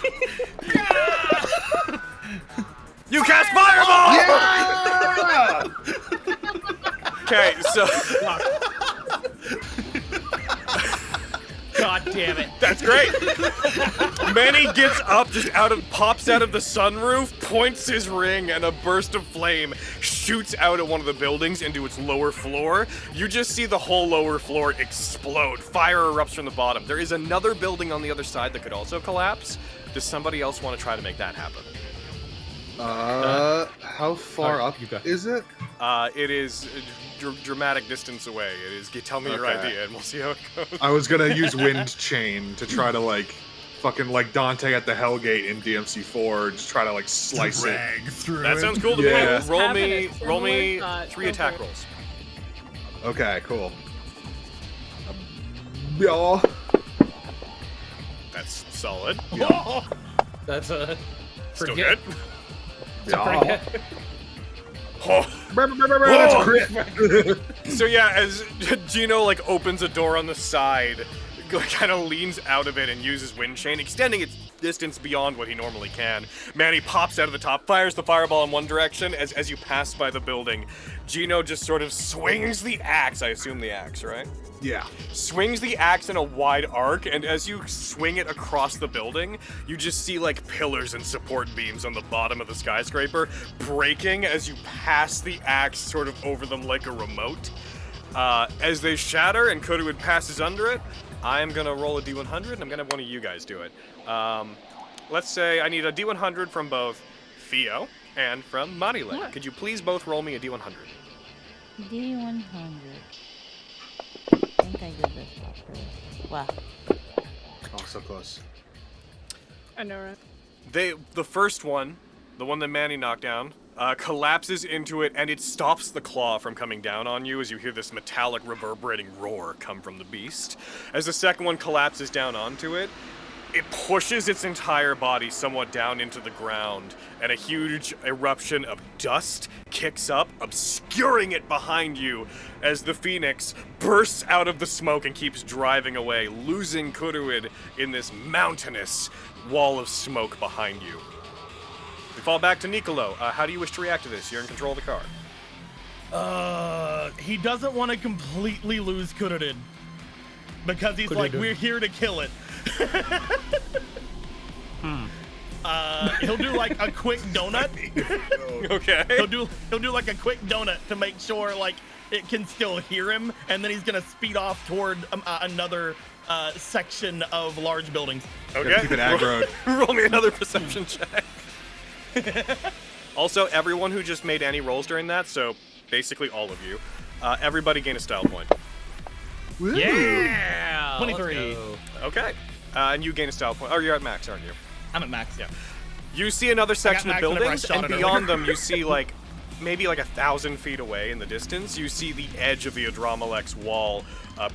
You cast Fireball! Okay, so God damn it. that's great. Manny gets up, pops out of the sunroof, points his ring, and a burst of flame shoots out at one of the buildings into its lower floor. You just see the whole lower floor explode. Fire erupts from the bottom. There is another building on the other side that could also collapse. Does somebody else want to try to make that happen? How far up is it? It is a dramatic distance away. It is. Tell me your Okay. idea, and we'll see how it goes. I was gonna use Wind Chain to try to fucking like Dante at the Hellgate in DMC4, just try to like slice it. Drag through That it. sounds cool to Yeah. me. Roll Having me, a roll me similar thought. 3 attack Okay. rolls. Okay, cool. Yeah. That's solid. That's a Still forget. good. Yeah. Oh. That's a crit. So yeah, as Gino opens a door on the side, kind of leans out of it and uses Wind Chain, extending its distance beyond what he normally can. Manny pops out of the top, fires the fireball in one direction. As you pass by the building, Gino just sort of swings the axe. I assume the axe, right? Yeah. Swings the axe in a wide arc, and as you swing it across the building, you just see pillars and support beams on the bottom of the skyscraper breaking as you pass the axe sort of over them like a remote. As they shatter and Kodoid passes under it, I am gonna roll a D100, and I'm gonna have one of you guys do it. Let's say I need a D100 from both Theo and from Marile. What? Could you please both roll me a D100? D100. I think I did this after. Wow. Oh, so close. I know, right? The first one, the one that Manny knocked down, collapses into it, and it stops the claw from coming down on you as you hear this metallic reverberating roar come from the beast. As the second one collapses down onto it, it pushes its entire body somewhat down into the ground, and a huge eruption of dust kicks up, obscuring it behind you as the Phoenix bursts out of the smoke and keeps driving away, losing Kuruid in this mountainous wall of smoke behind you. We fall back to Nicolo. How do you wish to react to this? You're in control of the car. He doesn't want to completely lose Kururin. Because he's like, we're here to kill it. He'll do a quick donut. Okay. He'll do a quick donut to make sure it can still hear him, and then he's gonna speed off toward another section of large buildings. Okay. Keep it aggroed. Roll me another perception check. Also, everyone who just made any rolls during that, so basically all of you, everybody gain a style point. Yeah. 23. Okay. And you gain a style point. Oh, you're at max, aren't you? I'm at max. Yeah. You see another section of max whenever I buildings, shot and it beyond earlier. them, you see maybe 1,000 feet away in the distance, you see the edge of the Adramelech's wall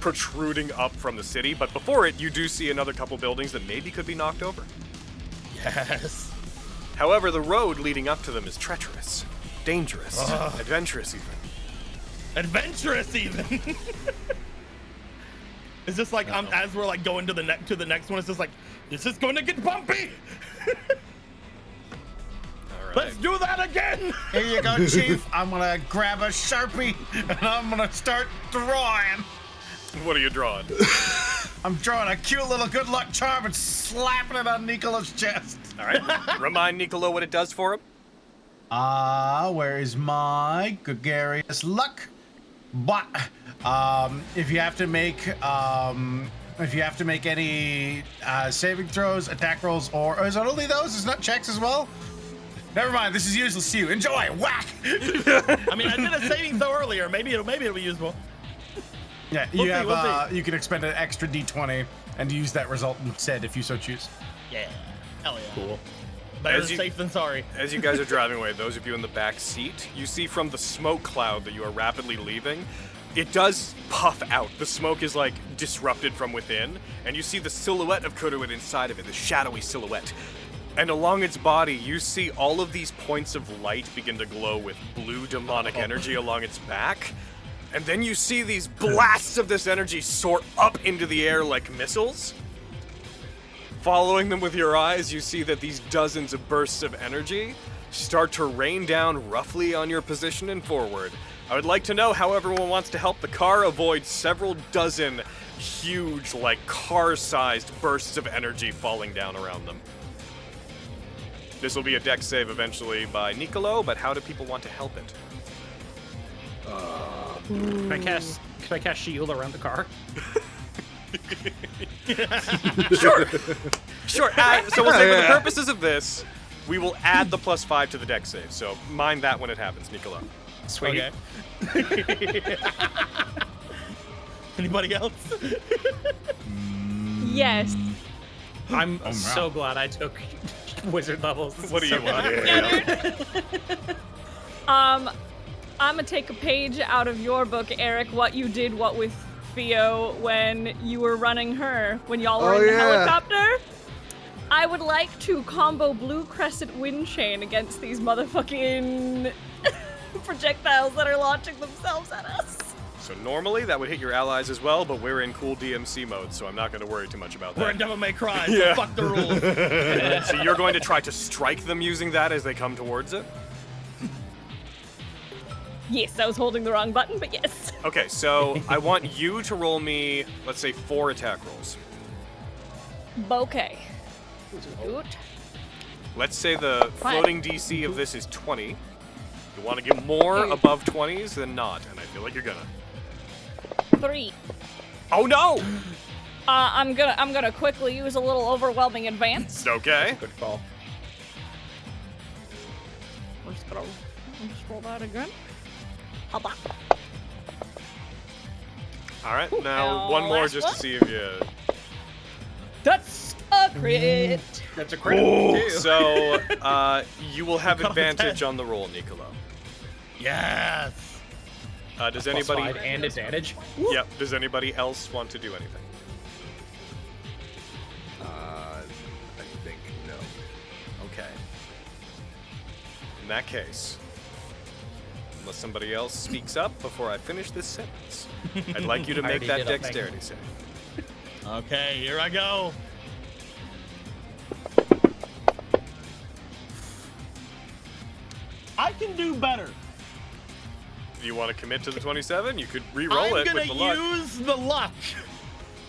protruding up from the city. But before it, you do see another couple buildings that maybe could be knocked over. Yes. However, the road leading up to them is treacherous, dangerous, adventurous even. Adventurous even. It's just as we're going to the next one, it's just this is going to get bumpy. All right. Let's do that again. Here you go, Chief. I'm gonna grab a Sharpie and I'm gonna start drawing. What are you drawing? I'm drawing a cute little good luck charm and slapping it on Nicolo's chest. All right. Remind Nicolo what it does for him. Where is my gregarious luck? But if you have to make any saving throws, attack rolls, or is it only those? Is not checks as well? Never mind. This is useless to you. Enjoy. Whack. I mean, I did a saving throw earlier. Maybe it'll be useful. Yeah, We'll you see, have we'll see. you can expend an extra D20 and use that result instead if you so choose. Yeah. Hell yeah. Cool. Better As you- safe than sorry. As you guys are driving away, those of you in the back seat, you see from the smoke cloud that you are rapidly leaving, it does puff out. The smoke is disrupted from within, and you see the silhouette of Kuruid inside of it, the shadowy silhouette. And along its body, you see all of these points of light begin to glow with blue demonic energy along its back. And then you see these blasts of this energy soar up into the air like missiles. Following them with your eyes, you see that these dozens of bursts of energy start to rain down roughly on your position and forward. I would like to know how everyone wants to help the car avoid several dozen huge, like car-sized bursts of energy falling down around them. This will be a dex save eventually by Nicolo, but how do people want to help it? Can I cast shield around the car? Sure. So we'll say for the purposes of this, we will add the +5 to the dex save. So mind that when it happens, Nicolo. Sweet. Okay. Anybody else? Yes. I'm so glad I took wizard levels. What do you want? I'm gonna take a page out of your book, Eric. What you did, what with Theo when you were running her, when y'all were in the helicopter. I would like to combo Blue Crescent Wind Chain against these motherfucking projectiles that are launching themselves at us. So normally that would hit your allies as well, but we're in cool DMC mode, so I'm not going to worry too much about that. We're in Devil May Cry, so fuck the rules. So you're going to try to strike them using that as they come towards it? Yes, I was holding the wrong button, but yes. Okay, so I want you to roll me, let's say, 4 attack rolls. Okay. Good. Let's say the floating DC of this is 20. You want to get more above 20s than not, and I feel like you're gonna. 3. Oh no! I'm gonna quickly use a little overwhelming advance. Okay. Good call. We're just gonna roll that again. Hold on. All right, now Now, one more last just one. to see if you. That's a crit. That's a critical too. So you will have You got a advantage 10. on the roll, Nicolo. Yes. Does anybody? +5 and advantage. Yep. Does anybody else want to do anything? I think no. Okay. In that case, unless somebody else speaks up before I finish this sentence, I'd like you to I make already that did, I'll make dexterity save. Okay, here I go. I can do better. Do you want to commit to the 27? You could re-roll I'm it with the luck. gonna use the luck.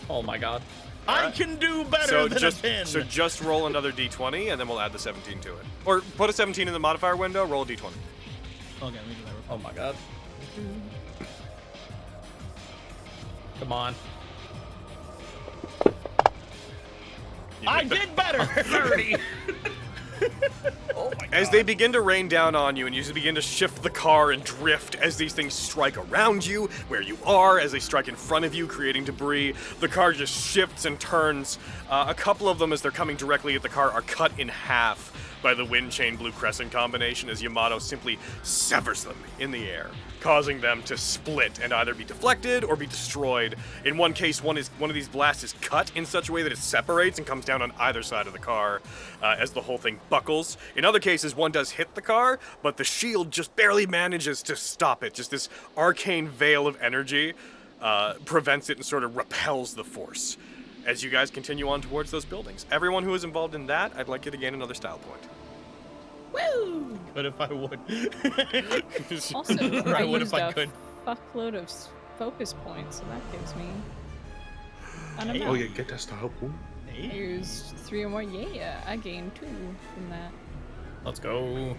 Oh my god. I can do better So than just a 10. so just roll another d20 and then we'll add the 17 to it. Or put a 17 in the modifier window, roll a d20. Okay, let me do that. Oh my god. Come on. I did better. 30. Oh my god. As they begin to rain down on you and you begin to shift the car and drift as these things strike around you, where you are, as they strike in front of you, creating debris, the car just shifts and turns. A couple of them, as they're coming directly at the car, are cut in half by the wind chain blue crescent combination as Yamato simply severs them in the air, causing them to split and either be deflected or be destroyed. In one case, one of these blasts is cut in such a way that it separates and comes down on either side of the car as the whole thing buckles. In other cases, one does hit the car, but the shield just barely manages to stop it. Just this arcane veil of energy prevents it and sort of repels the force. As you guys continue on towards those buildings. Everyone who is involved in that, I'd like you to gain another style point. Woo! But if I would. Also, I I would used if I a could. fuckload of focus points, so that gives me an amount. Oh yeah, get that style point. I used 3 or more. Yeah, I gained 2 from that. Let's go.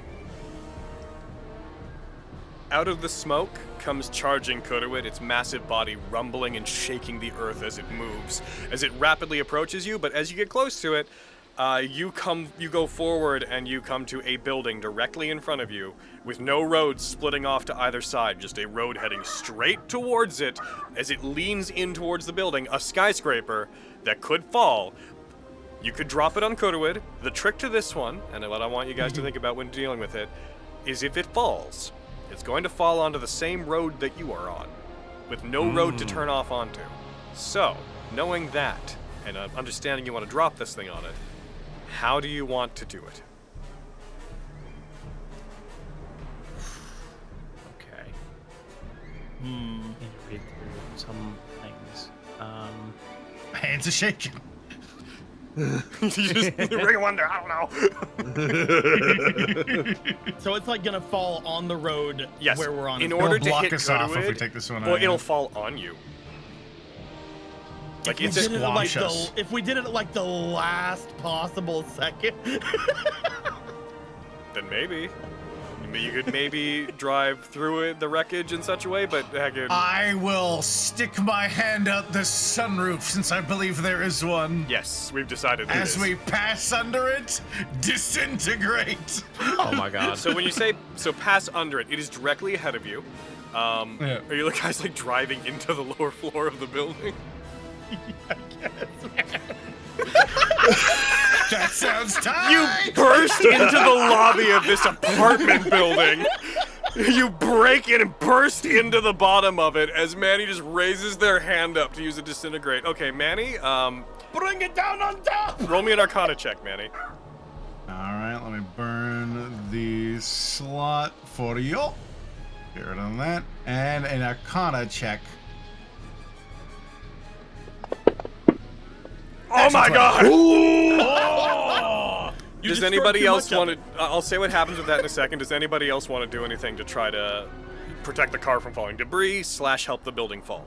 Out of the smoke comes charging Kuruit, its massive body rumbling and shaking the earth as it moves, as it rapidly approaches you, but as you get close to it, you go forward and you come to a building directly in front of you with no roads splitting off to either side, just a road heading straight towards it. As it leans in towards the building, a skyscraper that could fall. You could drop it on Kuruit. The trick to this one, and what I want you guys to think about when dealing with it, is if it falls, it's going to fall onto the same road that you are on, with no road to turn off onto. So, knowing that, and understanding you want to drop this thing on it, how do you want to do it? Okay. some things. Hands are shaking. Just ring of wonder. I don't know. So it's like gonna fall on the road Yes. where we're on. In It'll order to block hit us off if we Goodwood, take this one well, out. it'll fall on you. Like If it's we a did it at, like, squash us. if we did it at like the last possible second. then maybe. You could maybe drive through it, the wreckage in such a way, but heck, I will stick my hand out the sunroof since I believe there is one. yes, we've decided. it As is. we pass under it, disintegrate. Oh my god. So when you say pass under it, it is directly ahead of you. Yeah. Are you guys like driving into the lower floor of the building? That sounds tight. You burst into the lobby of this apartment building. You break in and burst into the bottom of it as Manny just raises their hand up to use a disintegrate. Okay, Manny, Bring it down on top. roll me an Arcana check, Manny. All right, let me burn the slot for you. Get rid of that. And an Arcana check. Oh my god! You Does destroyed anybody too else much of want to? I'll say what happens with that in a second. Does anybody else want to do anything to try to protect the car from falling debris / help the building fall?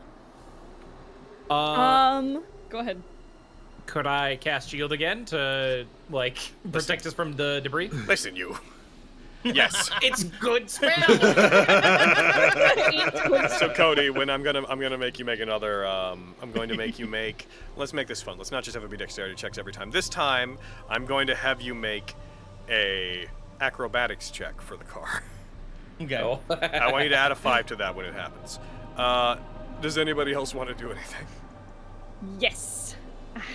Go ahead. Could I cast shield again to like protect us from the debris? Listen, you. Yes. It's good spell. So Cody, when I'm gonna make you make another. I'm going to make you make. Let's make this fun. Let's not just have it be dexterity checks every time. This time, I'm going to have you make a acrobatics check for the car. Okay. Oh. I want you to add a 5 to that when it happens. Does anybody else want to do anything? Yes.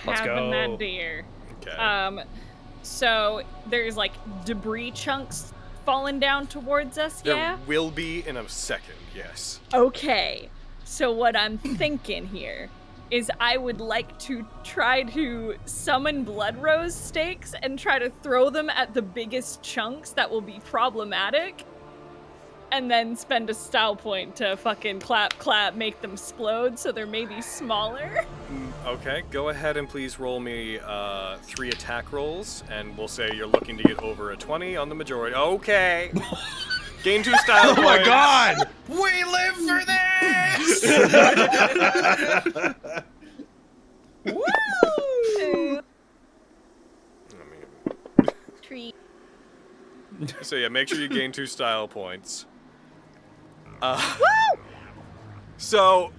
Let's Having go. that deer. Okay. So there's like debris chunks falling down towards us, There yeah? will be in a second. Yes. Okay. So what I'm thinking here is I would like to try to summon blood rose stakes and try to throw them at the biggest chunks that will be problematic. And then spend a style point to fucking clap, make them explode so they're maybe smaller. Okay. Go ahead and please roll me 3 attack rolls, and we'll say you're looking to get over a 20 on the majority. Okay. Gain 2 style Oh my points. god! We live for this. Woo! Tree. So yeah, make sure you gain 2 style points. So,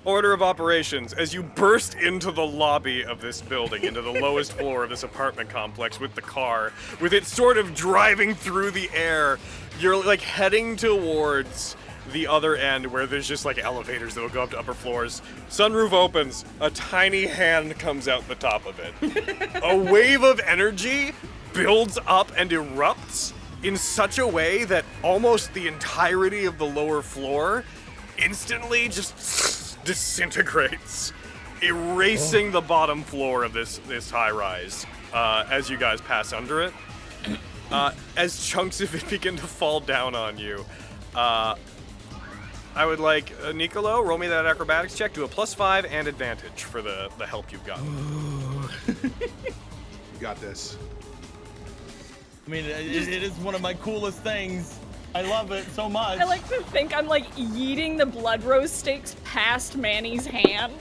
order of operations. As you burst into the lobby of this building, into the lowest floor of this apartment complex with the car, with it sort of driving through the air, you're like heading towards the other end where there's just like elevators that will go up to upper floors. Sunroof opens, a tiny hand comes out the top of it. A wave of energy builds up and erupts in such a way that almost the entirety of the lower floor instantly just disintegrates, erasing the bottom floor of this high-rise as you guys pass under it. As chunks of it begin to fall down on you, I would like Nicolo, roll me that acrobatics check, do a +5 and advantage for the help you've got. You got this. I mean, it is one of my coolest things. I love it so much. I like to think I'm like yeeting the blood rose stakes past Manny's hand.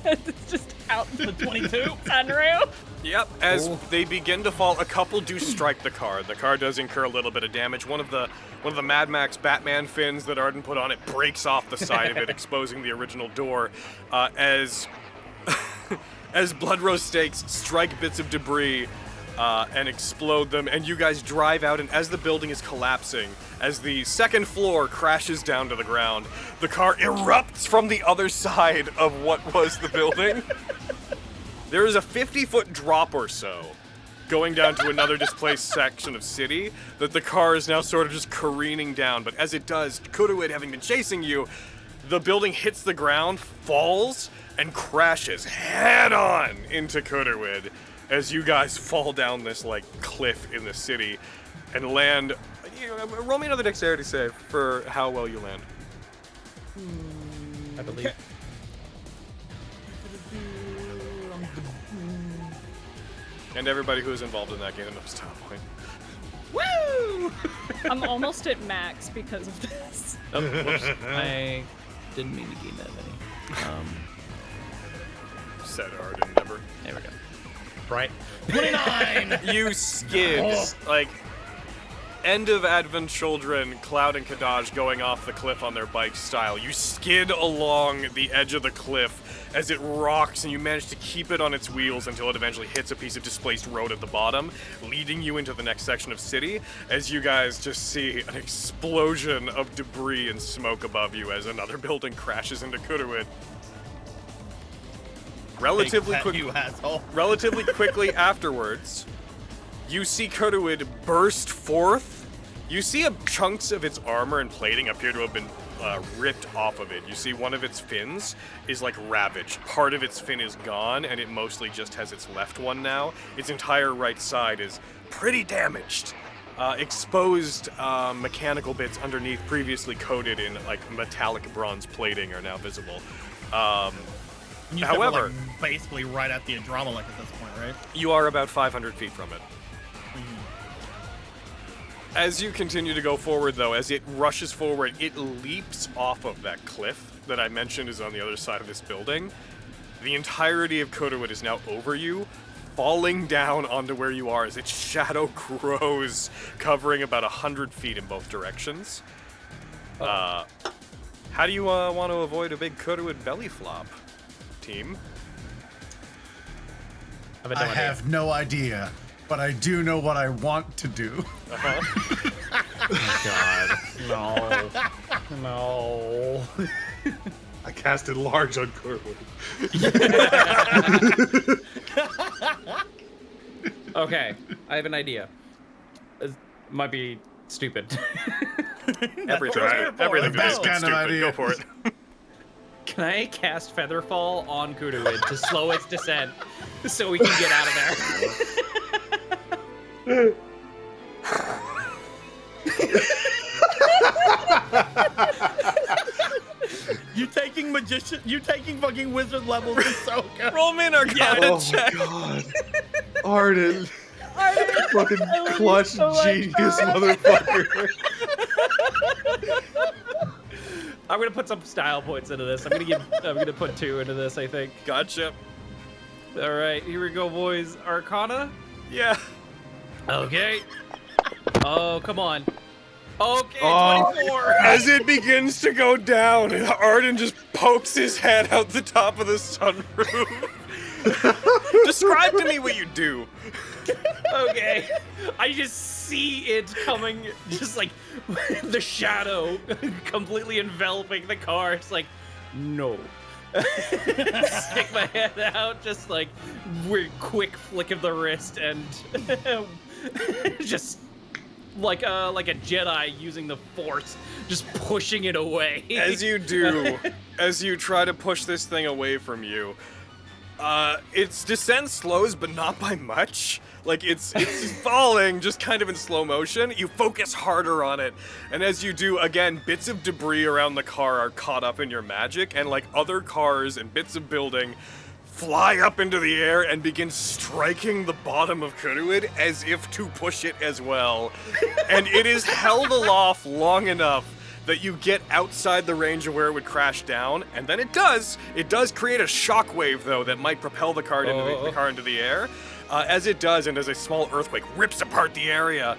It's just out the 22. sunroof. Yep, as they begin to fall, a couple do strike the car. The car does incur a little bit of damage. One of the Mad Max Batman fins that Arden put on it breaks off the side of it, exposing the original door. As blood rose stakes strike bits of debris and explode them, and you guys drive out, and as the building is collapsing, as the second floor crashes down to the ground, the car erupts from the other side of what was the building. There is a 50-foot drop or so going down to another displaced section of city that the car is now sort of just careening down, but as it does, Kuruid having been chasing you, the building hits the ground, falls, and crashes head-on into Kuruid as you guys fall down this, like, cliff in the city and land. Roll me another dexterity save for how well you land. I believe. And everybody who is involved in that game knows top point. Woo! I'm almost at max because of this. Oh, whoops. I didn't mean to gain that many. Said Arden never. There we go. Right. 29! You skid like end of Advent children, Cloud and Kadaj going off the cliff on their bike style. You skid along the edge of the cliff as it rocks, and you manage to keep it on its wheels until it eventually hits a piece of displaced road at the bottom, leading you into the next section of city, as you guys just see an explosion of debris and smoke above you as another building crashes into Kuruid. Relatively quickly afterwards, you see Kuruid burst forth. You see chunks of its armor and plating appear to have been ripped off of it. You see one of its fins is like ravaged. Part of its fin is gone, and it mostly just has its left one now. Its entire right side is pretty damaged. Exposed mechanical bits underneath, previously coated in like metallic bronze plating, are now visible. You However, said we're, like, basically right at the Adrammelech at this point, right? you are about 500 feet from it. As you continue to go forward, though, as it rushes forward, it leaps off of that cliff that I mentioned is on the other side of this building. The entirety of Kuruid is now over you, falling down onto where you are as its shadow grows, covering about 100 feet in both directions. How do you want to avoid a big Kuruid belly flop, team? I have no idea, but I do know what I want to do. Oh God. No. No. I casted large on Kuruid. Okay, I have an idea. It might be stupid. Everything's The best kind of stupid. idea. Go for it. Can I cast Featherfall on Kuruid to slow its descent so we can get out of there? You taking fucking wizard levels is so good. Roll me an Arcana Oh check. my god. Arden. Fucking clutch genius motherfucker. I'm gonna put some style points into this. I'm gonna put 2 into this, I think. Gotcha. All right, here we go, boys. Arcana. Yeah. Okay. Oh, come on. Okay, Oh. 24. As it begins to go down, Arden just pokes his head out the top of the sunroof. Describe to me what you do. Okay. I just see it coming, just like the shadow completely enveloping the car. It's like, no. Stick my head out, just like weird quick flick of the wrist, and just like a Jedi using the Force, just pushing it away. As you do, as you try to push this thing away from you, its descent slows, but not by much. Like, it's falling just kind of in slow motion. You focus harder on it, and as you do, again, bits of debris around the car are caught up in your magic, and like other cars and bits of building fly up into the air and begin striking the bottom of Kuruid as if to push it as well. And it is held aloft long enough that you get outside the range of where it would crash down, and then it does. It does create a shockwave, though, that might propel the car into the air. As it does, and as a small earthquake rips apart the area,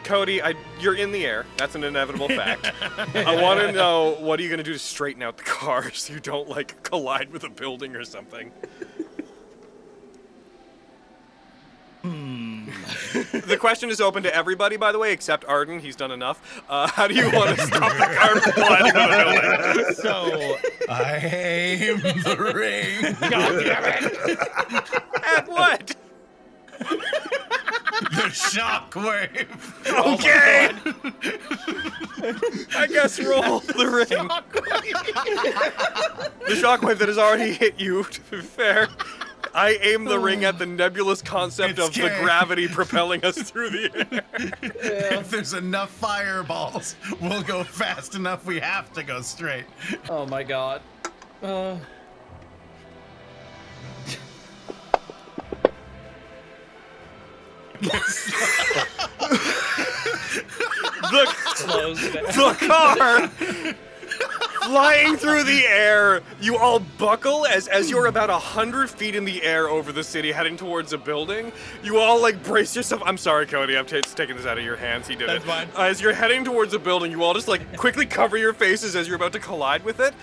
Cody, you're in the air. That's an inevitable fact. I want to know, what are you going to do to straighten out the car so you don't, like, collide with a building or something? The question is open to everybody, by the way, except Arden. He's done enough. How do you want to stop the car from colliding with a building? So I aim the ring. God damn it! At what? The shockwave. Okay. I guess roll the ring. The shockwave that has already hit you, to be fair. I aim the ring at the nebulous concept It's of the gay. gravity propelling us through the air. If there's enough fireballs, we'll go fast enough. We have to go straight. Oh my god. The car flying through the air. You all buckle as you're about 100 feet in the air over the city, heading towards a building. You all like brace yourself. I'm sorry, Cody. I'm taking this out of your hands. He did That's it. fine. As you're heading towards a building, you all just like quickly cover your faces as you're about to collide with it,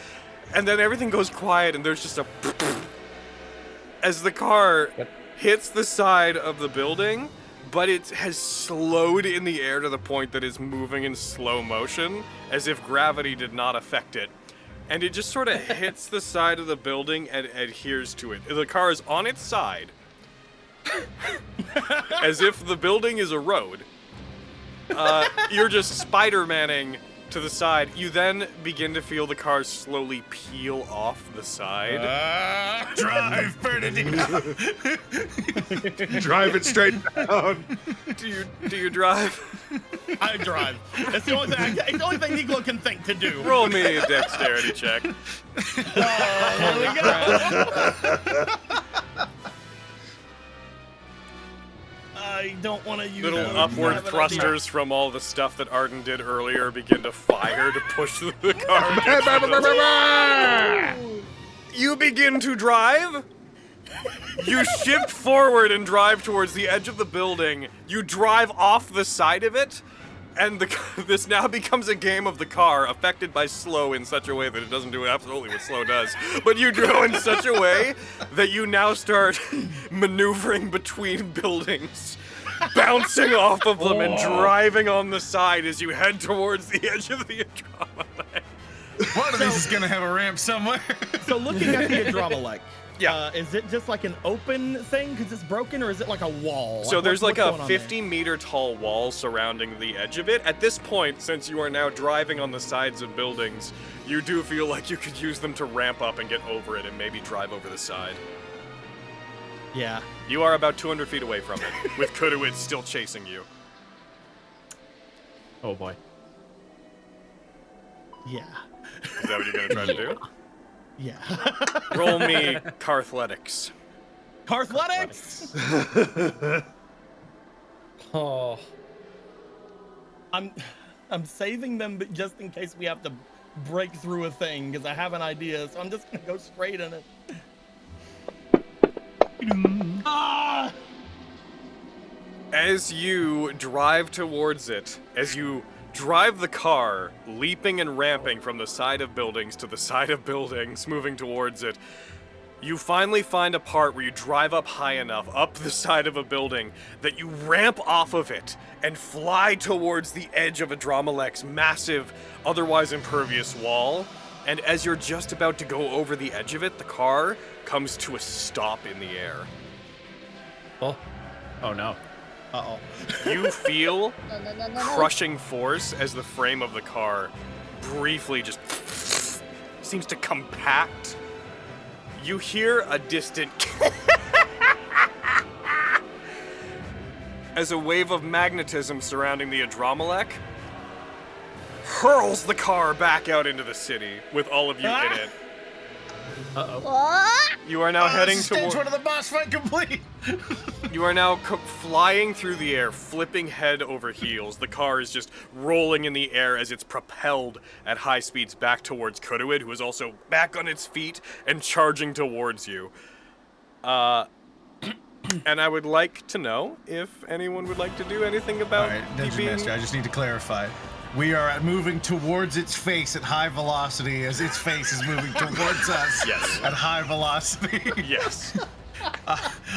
and then everything goes quiet, and there's just a as the car hits the side of the building. But it has slowed in the air to the point that it's moving in slow motion, as if gravity did not affect it. And it just sort of hits the side of the building and adheres to it. The car is on its side, as if the building is a road. You're just Spider-Manning to the side. You then begin to feel the car slowly peel off the side. Drive, Bernardino. Drive it straight down. Do you drive? I drive. It's the only thing Nicola can think to do. Roll me a dexterity check. Here we go. I don't want to use Little those. upward I have an thrusters from all the stuff that Arden did earlier begin to fire to push the car. You begin to drive. You shift forward and drive towards the edge of the building. You drive off the side of it, and this now becomes a game of the car affected by slow in such a way that it doesn't do absolutely what slow does. But you go in such a way that you now start maneuvering between buildings, bouncing off of them and driving on the side as you head towards the edge of the Andromeda. One of these is gonna have a ramp somewhere. So looking at the Adrammelech, Yeah. is it just like an open thing because it's broken, or is it like a wall? So there's like what's a going on there? 50-meter tall wall surrounding the edge of it. At this point, since you are now driving on the sides of buildings, you do feel like you could use them to ramp up and get over it and maybe drive over the side. Yeah. You are about 200 feet away from it, with Kuduid still chasing you. Oh boy. Yeah. Is that what you're gonna try to do? Yeah. Roll me Carthletics. Carthletics! Oh. I'm saving them, but just in case we have to break through a thing, because I have an idea, so I'm just gonna go straight in it. Ah! As you drive towards it, as you drive the car, leaping and ramping from the side of buildings to the side of buildings, moving towards it, you finally find a part where you drive up high enough, up the side of a building, that you ramp off of it and fly towards the edge of Adrammelech's massive, otherwise impervious wall. And as you're just about to go over the edge of it, the car comes to a stop in the air. Oh. Oh no. Uh-oh. You feel No. crushing force as the frame of the car briefly just seems to compact. You hear a distant as a wave of magnetism surrounding the Adrammelech hurls the car back out into the city with all of you in it. What? You are now heading Stage toward. one of the boss fight complete. You are now flying through the air, flipping head over heels. The car is just rolling in the air as it's propelled at high speeds back towards Kuduid, who is also back on its feet and charging towards you. And I would like to know if anyone would like to do anything All about right, Dungeon Master, I just need to clarify. We are moving towards its face at high velocity as its face is moving towards us Yes. at high velocity. Yes.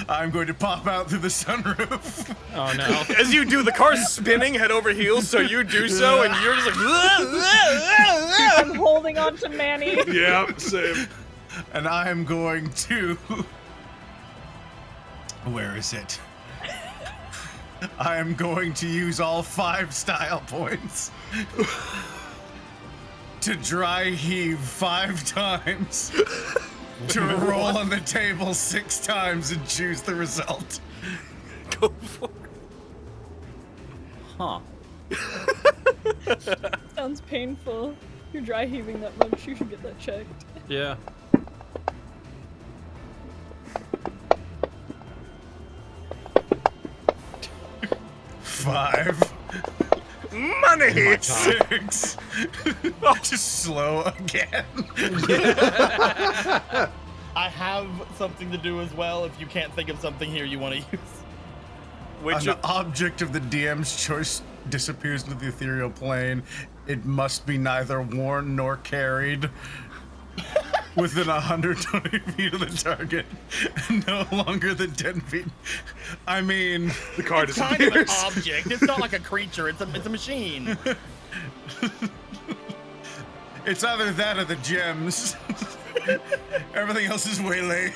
I'm going to pop out through the sunroof. Oh no. As you do, the car's spinning head over heels, so you do so, and you're just like. I'm holding on to Manny. Yeah, same. And I am going to... Where is it? I am going to use all 5 style points to dry heave 5 times to roll on the table 6 times and choose the result. Go for it. Huh. Sounds painful. You're dry heaving that much. You should get that checked. Yeah. Five. Money! 6. Just slow again. I have something to do as well. If you can't think of something here you want to use. Which An object of the DM's choice disappears into the ethereal plane. It must be neither worn nor carried within 120 feet of the target, and no longer than 10 feet. I mean, The car It's kind of an disappears. object. It's not like a creature. It's a machine. it's either that or the gems. Everything else is way lame.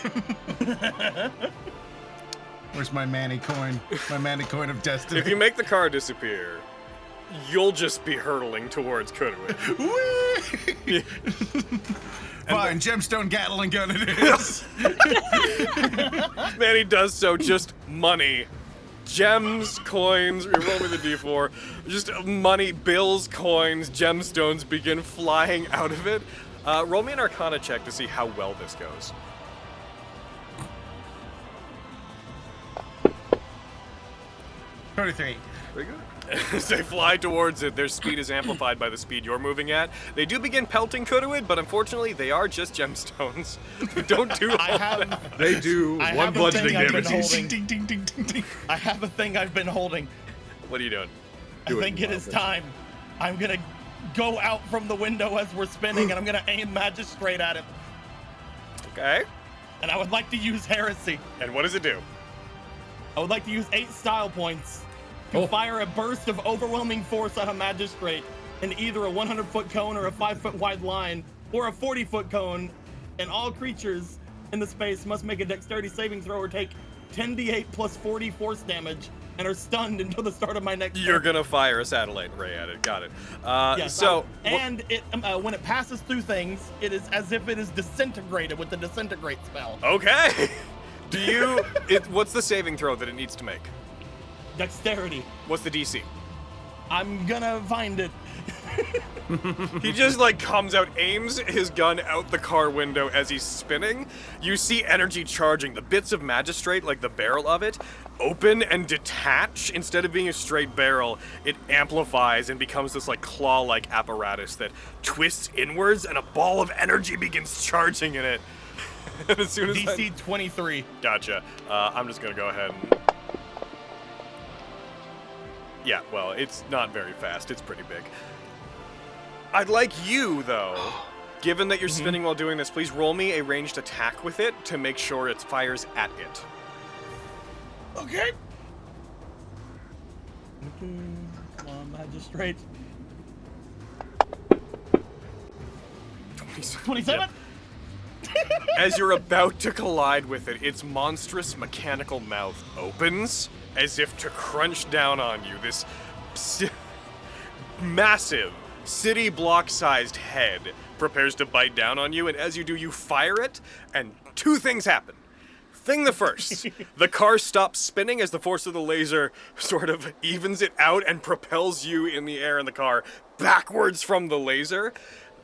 Where's my Manny coin? My Manny coin of destiny. if you make the car disappear, you'll just be hurtling towards Kuruit. Whee! Fine, gemstone Gatling gun it is. Man, he does so, just money. Gems, coins, roll me the d4. Just money, bills, coins, gemstones begin flying out of it. Roll me an Arcana check to see how well this goes. 23. Very good. As they fly towards it, their speed is amplified by the speed you're moving at. They do begin pelting Kuruit, but unfortunately, they are just gemstones. They don't do I have They do I 1 have a bludgeoning thing I've been damage. holding. Ding, ding, ding, ding, ding. I have a thing I've been holding. What are you doing? Do I it, think it is Mouthwash. time. I'm gonna go out from the window as we're spinning, and I'm gonna aim magistrate at him. Okay. And I would like to use heresy. And what does it do? I would like to use 8 style points to fire a burst of overwhelming force at a magistrate in either a 100-foot cone or a 5-foot wide line, or a 40-foot cone, and all creatures in the space must make a dexterity saving throw or take 10d8 plus 40 force damage and are stunned until the start of my next You're turn. gonna fire a satellite ray at it. Got it. Yes, So, and it when it passes through things, it is as if it is disintegrated with the disintegrate spell. okay. Do you? What's the saving throw that it needs to make? Dexterity. What's the DC? I'm gonna find it. He just like comes out, aims his gun out the car window as he's spinning. You see energy charging. The bits of magistrate, like the barrel of it, open and detach. Instead of being a straight barrel, it amplifies and becomes this like claw-like apparatus that twists inwards, and a ball of energy begins charging in it. And as soon as DC 23. Gotcha. I'm just gonna go ahead and. Yeah, well, it's not very fast. It's pretty big. I'd like you, though, given that you're spinning while doing this, please roll me a ranged attack with it to make sure it fires at it. Okay. Come on, magistrate. 27? As you're about to collide with it, its monstrous mechanical mouth opens as if to crunch down on you. This massive, city block-sized head prepares to bite down on you, and as you do, you fire it, and 2 things happen. Thing the first, the car stops spinning as the force of the laser sort of evens it out and propels you in the air in the car backwards from the laser.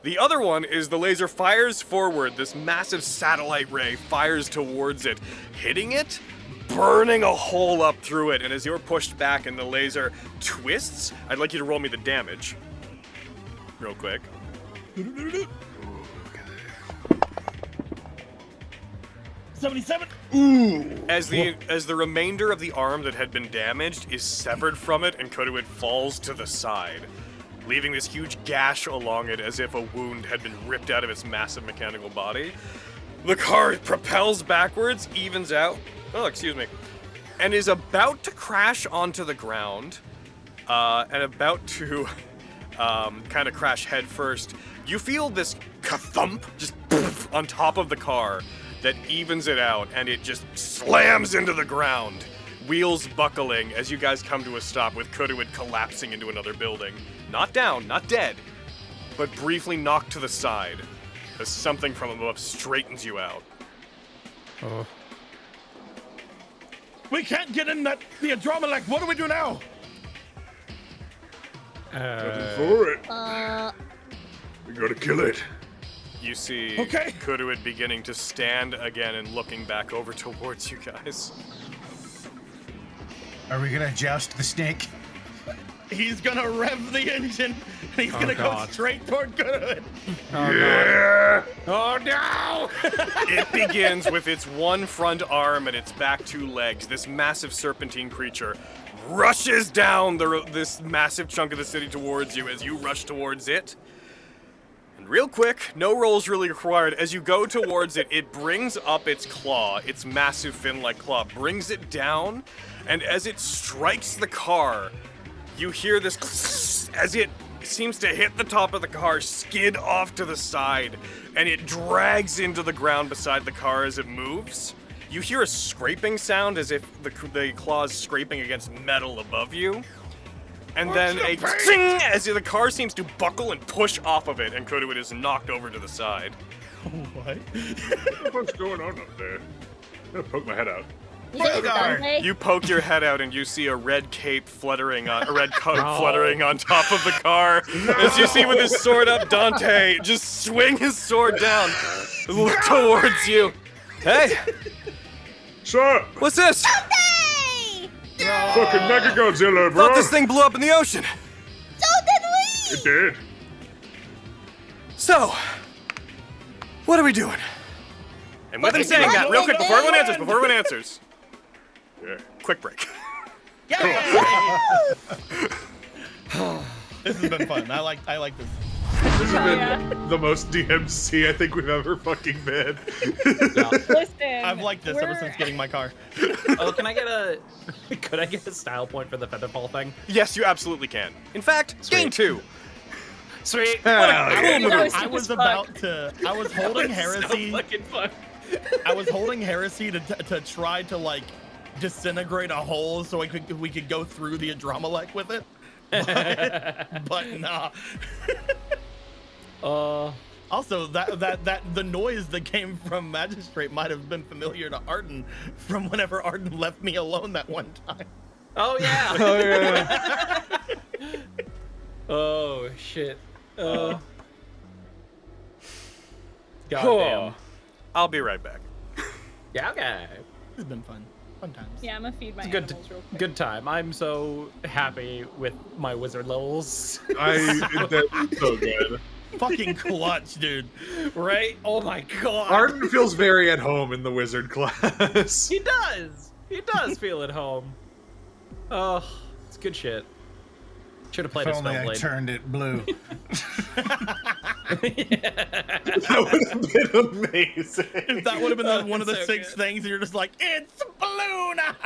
The other one is the laser fires forward. This massive satellite ray fires towards it, hitting it, burning a hole up through it. And as you're pushed back and the laser twists, I'd like you to roll me the damage. Real quick. 77? As the remainder of the arm that had been damaged is severed from it, and Kuruit falls to the side, leaving this huge gash along it as if a wound had been ripped out of its massive mechanical body. The car propels backwards, evens out, and is about to crash onto the ground, and about to kind of crash head first. You feel this ka-thump just on top of the car that evens it out, and it just slams into the ground, wheels buckling as you guys come to a stop with Kuruit collapsing into another building. Not down, not dead, but briefly knocked to the side. as something from above straightens you out. Oh. We can't get in the Adromalek. What do we do now? For it. We gotta kill it. You see Kuduit beginning to stand again and looking back over towards you guys. Are we gonna joust the snake? He's gonna rev the engine, and he's gonna go straight toward Kuduit. Oh no! It begins with its one front arm and its back two legs. This massive serpentine creature rushes down this massive chunk of the city towards you as you rush towards it. And real quick, no rolls really required. As you go towards it, it brings up its claw, its massive fin-like claw, brings it down, and as it strikes the car, you hear this as it seems to hit the top of the car, skid off to the side, and it drags into the ground beside the car as it moves. You hear a scraping sound as if the claw is scraping against metal above you. And then a ting as the car seems to buckle and push off of it, and Kuduit is knocked over to the side. What? What's going on up there? I'm gonna poke my head out. You poke your head out and you see a red cape fluttering on fluttering on top of the car. As you see with his sword up, Dante just swing his sword down, look towards you. Hey, Sir, what's this? fucking Mega Godzilla, bro. Thought this thing blew up in the ocean. So did we! It did. So, what are we doing? And with him saying that, real quick, before everyone answers. Yeah. Quick break. This has been fun. I like this. This has been the most DMC I think we've ever fucking been. Listen, I've liked this ever since getting my car. Oh, could I get a style point for the featherfall thing? Yes, you absolutely can. In fact, game 2. Sweet. I was about to. I was holding heresy. So fucking fun. I was holding heresy to try to like disintegrate a hole so we could go through the Adromalek with it. But nah. Also, that the noise that came from Magistrate might have been familiar to Arden from whenever Arden left me alone that one time. Oh yeah. Oh shit. Goddamn. I'll be right back. Yeah, okay. It's been fun. Fun times. Yeah, I'm gonna feed my It's a good, animals real quick. good time. I'm so happy with my wizard levels. That's so good. Fucking clutch, dude. Right? Oh my god. Arden feels very at home in the wizard class. He does. He does feel at home. Oh, it's good shit. Should have played If a only I Snowblade. turned it blue. That would have been amazing. If that would have been one of the So 6 good. things, and you're just like, it's blue now.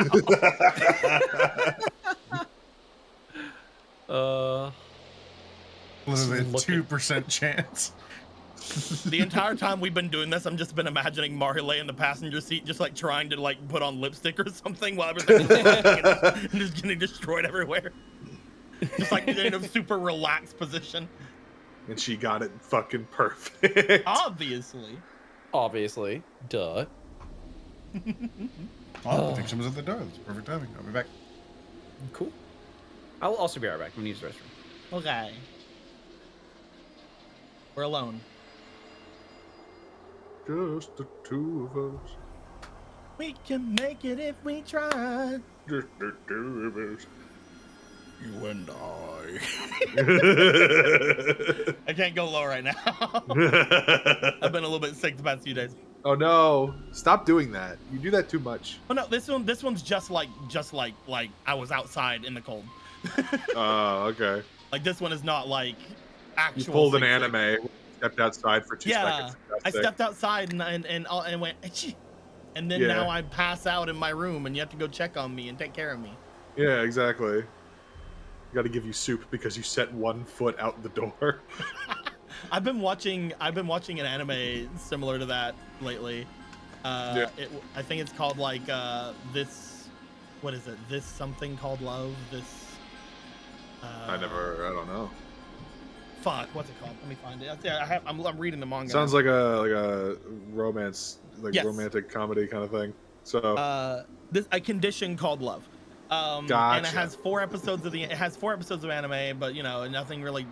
Literally a looking- 2% chance. The entire time we've been doing this, I'm just been imagining Marile in the passenger seat, just like trying to like put on lipstick or something while everything's and just getting destroyed everywhere. Just like in a super relaxed position. And she got it fucking perfect. Obviously. Obviously. Duh. Oh, I think someone's at the door. That's perfect timing. I'll be back. Cool. I'll also be right back. I'm gonna use the restroom. Okay. We're alone. Just the two of us. We can make it if we try. Just the two of us. You and I can't go low right now. I've been a little bit sick the past few days. Oh no! Stop doing that. You do that too much. Oh no, this one's just like I was outside in the cold. Oh, okay. Like this one is not like actual. You pulled an sick. anime. Stepped outside for 2 Yeah, seconds. I stepped outside and went, "Achoo." And then Yeah. now I pass out in my room, and you have to go check on me and take care of me. Yeah, exactly. Got to give you soup because you set 1 foot out the door. I've been watching an anime similar to that lately. I think it's called like this. What is it? This something called love. This. I don't know. Fuck, what's it called? Let me find it. Yeah, I'm reading the manga. Sounds like a romance, Yes. romantic comedy kind of thing. So a condition called love. And it Gotcha. has 4 episodes of anime, but nothing really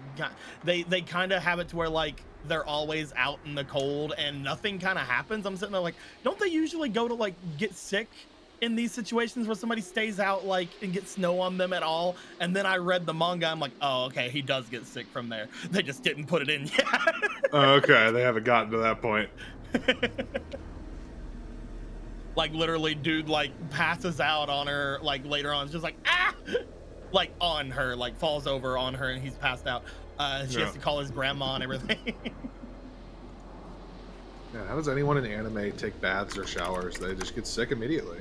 they kind of have it to where like they're always out in the cold and nothing kind of happens. I'm sitting there like, don't they usually go to like get sick in these situations where somebody stays out like and gets snow on them at all? And then I read the manga, I'm like, oh, okay, he does get sick from there. They just didn't put it in yet. okay, they haven't gotten to that point. Like literally dude like passes out on her like later on. It's just like like on her, like falls over on her and he's passed out. She has to call his grandma and everything. Yeah, how does anyone in anime take baths or showers? They just get sick immediately.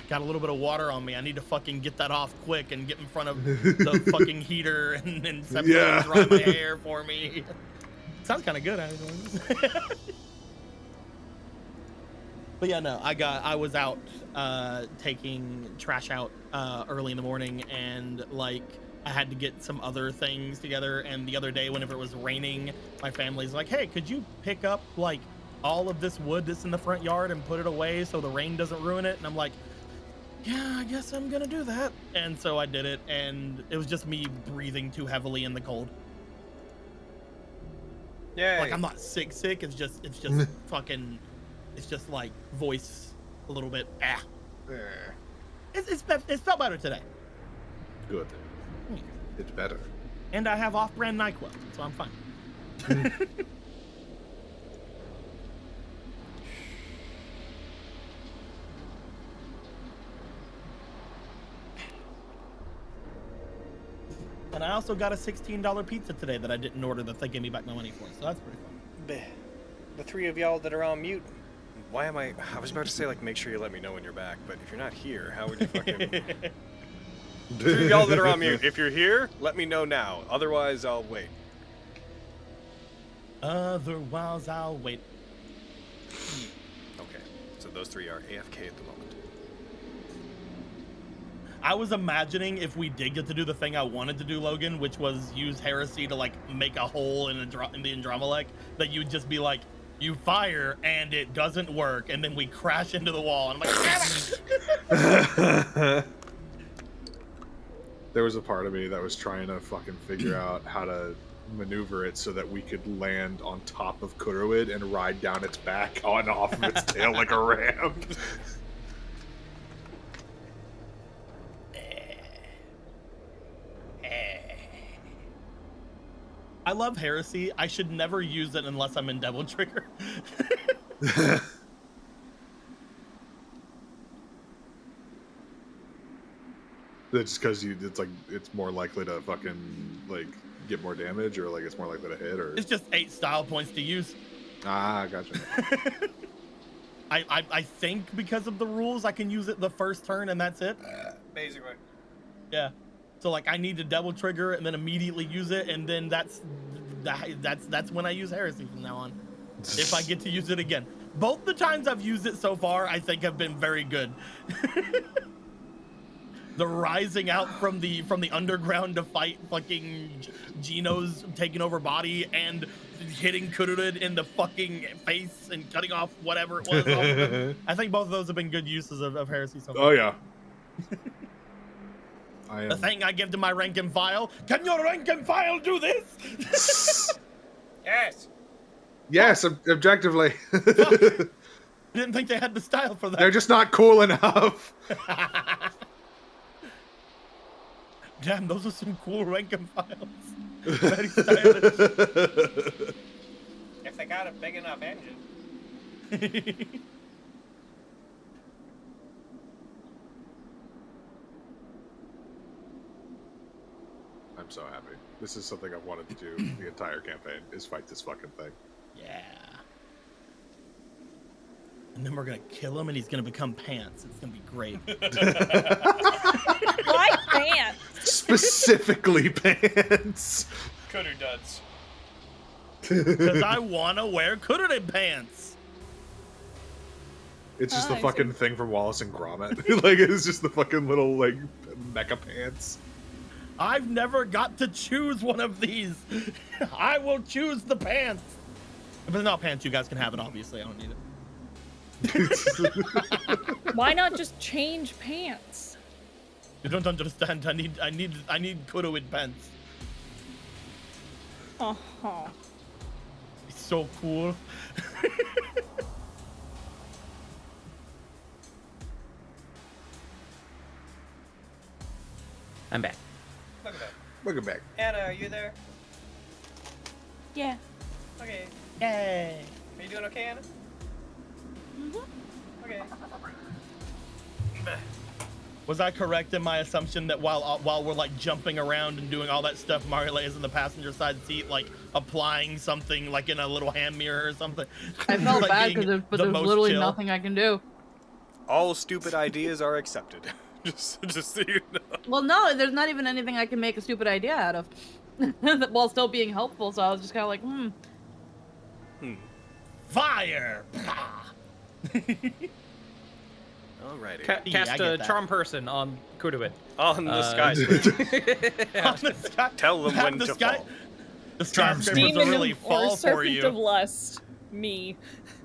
Got a little bit of water on me. I need to fucking get that off quick and get in front of the fucking heater and dry my hair for me. Sounds kind of good, actually. But yeah, no, I was out taking trash out early in the morning, and like I had to get some other things together. And the other day, whenever it was raining, my family's like, hey, could you pick up like all of this wood that's in the front yard and put it away so the rain doesn't ruin it? And I'm like, yeah, I guess I'm gonna do that. And so I did it, and it was just me breathing too heavily in the cold. Yeah. Like I'm not sick. It's just fucking. It's just like voice a little bit. It's felt better today. Good. It's better. And I have off-brand NyQuil, so I'm fine. And I also got a $16 pizza today that I didn't order that they gave me back my money for, so that's pretty fun. The 3 of y'all that are on mute. Why am I was about to say, like, make sure you let me know when you're back, but if you're not here, how would you fucking... 3 of y'all that are on mute, if you're here, let me know now. Otherwise, I'll wait. Otherwise, I'll wait. Okay, so those 3 are AFK at the moment. I was imagining if we did get to do the thing I wanted to do, Logan, which was use heresy to, like, make a hole in the Andromelech, that you'd just be like, you fire and it doesn't work, and then we crash into the wall, and I'm like, damn it! There was a part of me that was trying to fucking figure out how to maneuver it so that we could land on top of Kuruid and ride down its back on off of its tail like a ram. I love heresy. I should never use it unless I'm in Devil Trigger. It's because it's more likely to fucking like get more damage, or like it's more likely to hit, or It's just 8 style points to use. Ah, gotcha. I think because of the rules, I can use it the first turn and that's it. Basically. Yeah. So like I need to Devil Trigger and then immediately use it, and then that's when I use heresy from now on. If I get to use it again. Both the times I've used it so far, I think have been very good. The rising out from the underground to fight fucking Geno's taking over body, and hitting Kuruid in the fucking face and cutting off whatever it was. I think both of those have been good uses of heresy so far. Oh yeah. The thing I give to my rank and file. Can your rank and file do this? Yes. Yes, objectively. I didn't think they had the style for that. They're just not cool enough. Damn, those are some cool rank and files. Very stylish. If they got a big enough engine. I'm so happy. This is something I've wanted to do the entire campaign, is fight this fucking thing. Yeah. And then we're gonna kill him and he's gonna become Pants. It's gonna be great. Why pants? Specifically Pants. Kudu duds. Because I wanna wear Kuruid pants. It's just the I fucking thing from Wallace and Gromit. Like, it's just the fucking little, like, mecha pants. I've never got to choose one of these. I will choose the pants. If it's not pants, you guys can have it, obviously. I don't need it. Why not just change pants? You don't understand. I need Kuruid pants. Uh-huh. It's so cool. I'm back. Welcome back. Anna, are you there? Yeah. Okay. Yay. Are you doing okay, Anna? Okay. Was I correct in my assumption that while we're like jumping around and doing all that stuff, Marley is in the passenger side seat, like applying something like in a little hand mirror or something? I felt Like bad being because the there's most literally chill. nothing I can do. All stupid ideas are accepted. just so you know. Well, no, there's not even anything I can make a stupid idea out of, while still being helpful. So I was just kind of like, Fire! Alrighty. Cast I a get that. charm person on Kuruid. On the skyscraper. On the sky- Tell them have when the to sky- fall. The skyscrapers will Demon really or fall for serpent of you. lust, me.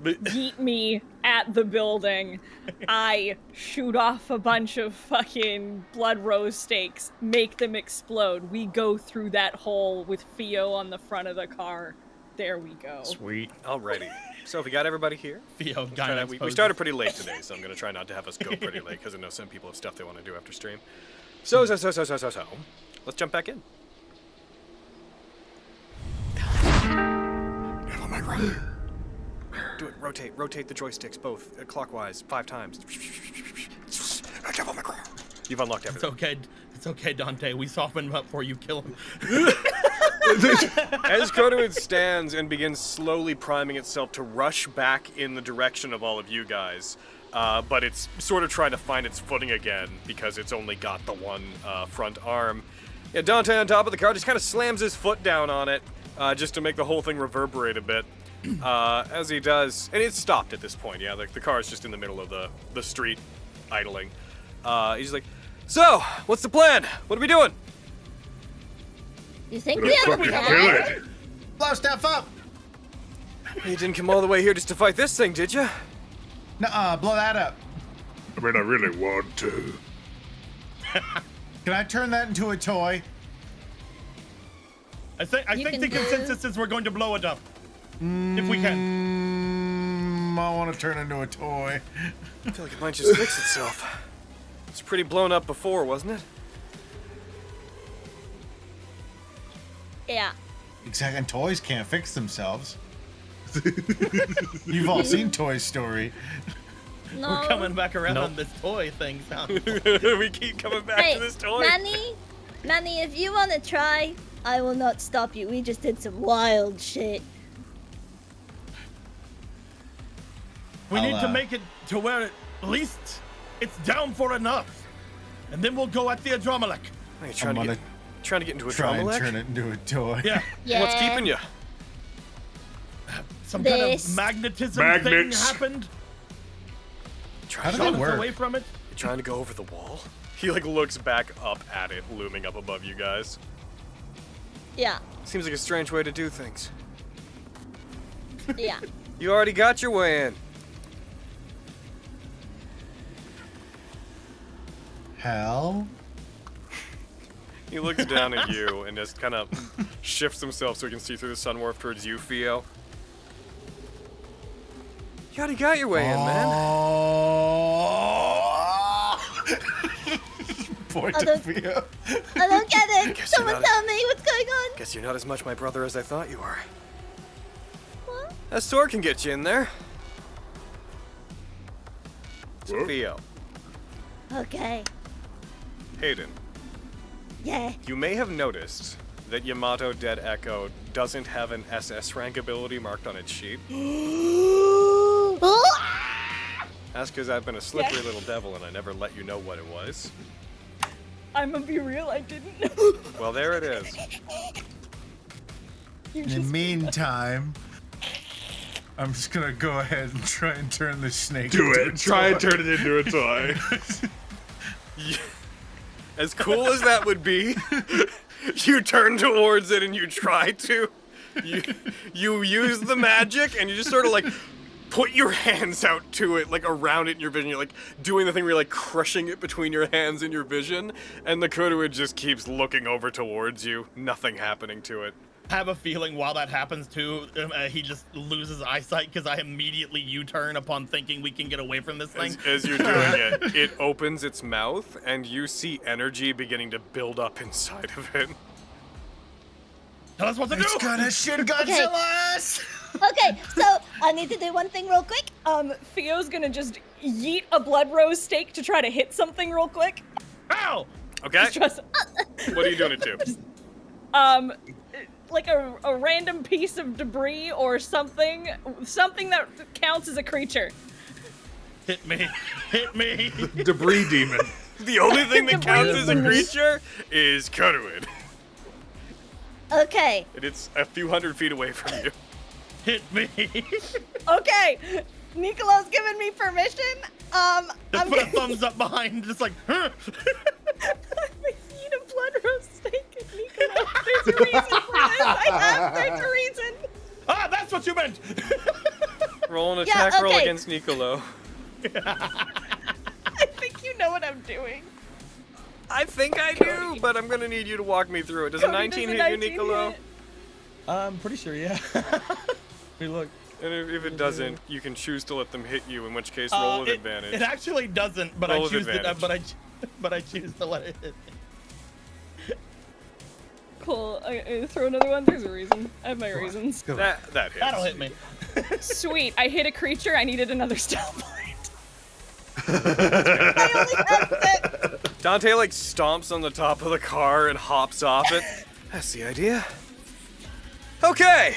Meet me at the building. I shoot off a bunch of fucking blood rose stakes, make them explode. We go through that hole with Theo on the front of the car. There we go. Sweet. Alrighty. So if we got everybody here, Theo, we started pretty late today, so I'm gonna try not to have us go pretty late because I know some people have stuff they want to do after stream. So, let's jump back in. Devil May Cry. Do it. Rotate the joysticks both clockwise 5 times. Devil May Cry. You've unlocked everything. It's okay, Dante. We soften him up before you kill him. As Kodoid stands and begins slowly priming itself to rush back in the direction of all of you guys, but it's sort of trying to find its footing again because it's only got the one front arm. Yeah, Dante on top of the car just kind of slams his foot down on it just to make the whole thing reverberate a bit. As he does, and it's stopped at this point, yeah, like the car is just in the middle of the street, idling. He's like, so, what's the plan? What are we doing? You think we have a plan? Blow stuff up. You didn't come all the way here just to fight this thing, did you? Nuh-uh, blow that up. I mean, I really want to. Can I turn that into a toy? I think can the do- consensus is we're going to blow it up. If we can. I want to turn into a toy. I feel like it might just fix itself. It's pretty blown up before, wasn't it? Yeah. Exactly, and toys can't fix themselves. You've all seen Toy Story. No. We're coming back around Nope. on this toy thing. We keep coming back Hey, to this toy. Nanny, if you want to try, I will not stop you. We just did some wild shit. We need to I'll, make it to where at least it's down for enough. And then we'll go at the Adromalek. Are you I'm gonna trying to get into a try and Dromalek? turn it into a toy. Yeah. Yeah. What's keeping you? Some kind of This. magnetism Magnets. thing happened. How do Shot they us work? away from it. You trying to go over the wall? He like looks back up at it, looming up above you guys. Yeah. Seems like a strange way to do things. Yeah. You already got your way in. Hell? He looks down at you and just kind of shifts himself so he can see through the sunwarp towards you, Theo. You already got your way in, man. Point I to don't- Theo. I don't get it. Guess Someone you're not- tell me what's going on. Guess you're not as much my brother as I thought you were. What? A sword can get you in there. So, Theo, Okay. Hayden, Yeah. you may have noticed that Yamato Dead Echo doesn't have an SS rank ability marked on its sheet. That's because I've been a slippery little devil and I never let you know what it was. I'm gonna be real, I didn't know. Well, there it is. In the meantime, I'm just gonna go ahead and try and turn this snake Do into it. a Try and toy. turn it into a toy. As cool as that would be, you turn towards it and you try to. You use the magic and you just sort of like put your hands out to it, like around it in your vision. You're like doing the thing where you're like crushing it between your hands in your vision, and the Kuruid just keeps looking over towards you, nothing happening to it. I have a feeling while that happens too, he just loses eyesight because I immediately U-turn upon thinking we can get away from this thing. As you're doing it, it opens its mouth and you see energy beginning to build up inside of it. Tell us what to do! It's gonna shoot Godzilla's! Okay, so I need to do one thing real quick. Theo's gonna just yeet a blood rose stake to try to hit something real quick. Ow! Okay? Just, What are you doing it to? like a random piece of debris or something that counts as a creature. Hit me! Hit me! Debris demon. The only thing that counts as a creature is Kuruid. Okay. And it's a few hundred feet away from you. Hit me! Okay, Nicolo's given me permission. Just I'm put a thumbs up behind, just like, huh? I eat a blood rose steak at Nicolo. There's a reason for this. There's a reason. Ah, that's what you meant! Roll an Yeah, attack roll okay. against Nicolo. I think you know what I'm doing. I think I do, but I'm gonna need you to walk me through it. Does a Cody, 19 does a hit you, 19 Nicolo? hit? I'm pretty sure, yeah. Hey, look. And if it doesn't, you can choose to let them hit you, in which case roll with It advantage. actually doesn't, but Roll I with choose advantage. but I choose to let it hit. Cool. I throw another one. There's a reason. I have my reasons. That hits. That'll hit me. Sweet. I hit a creature. I needed another style point. I only had 6. Dante like stomps on the top of the car and hops off it. That's the idea. Okay.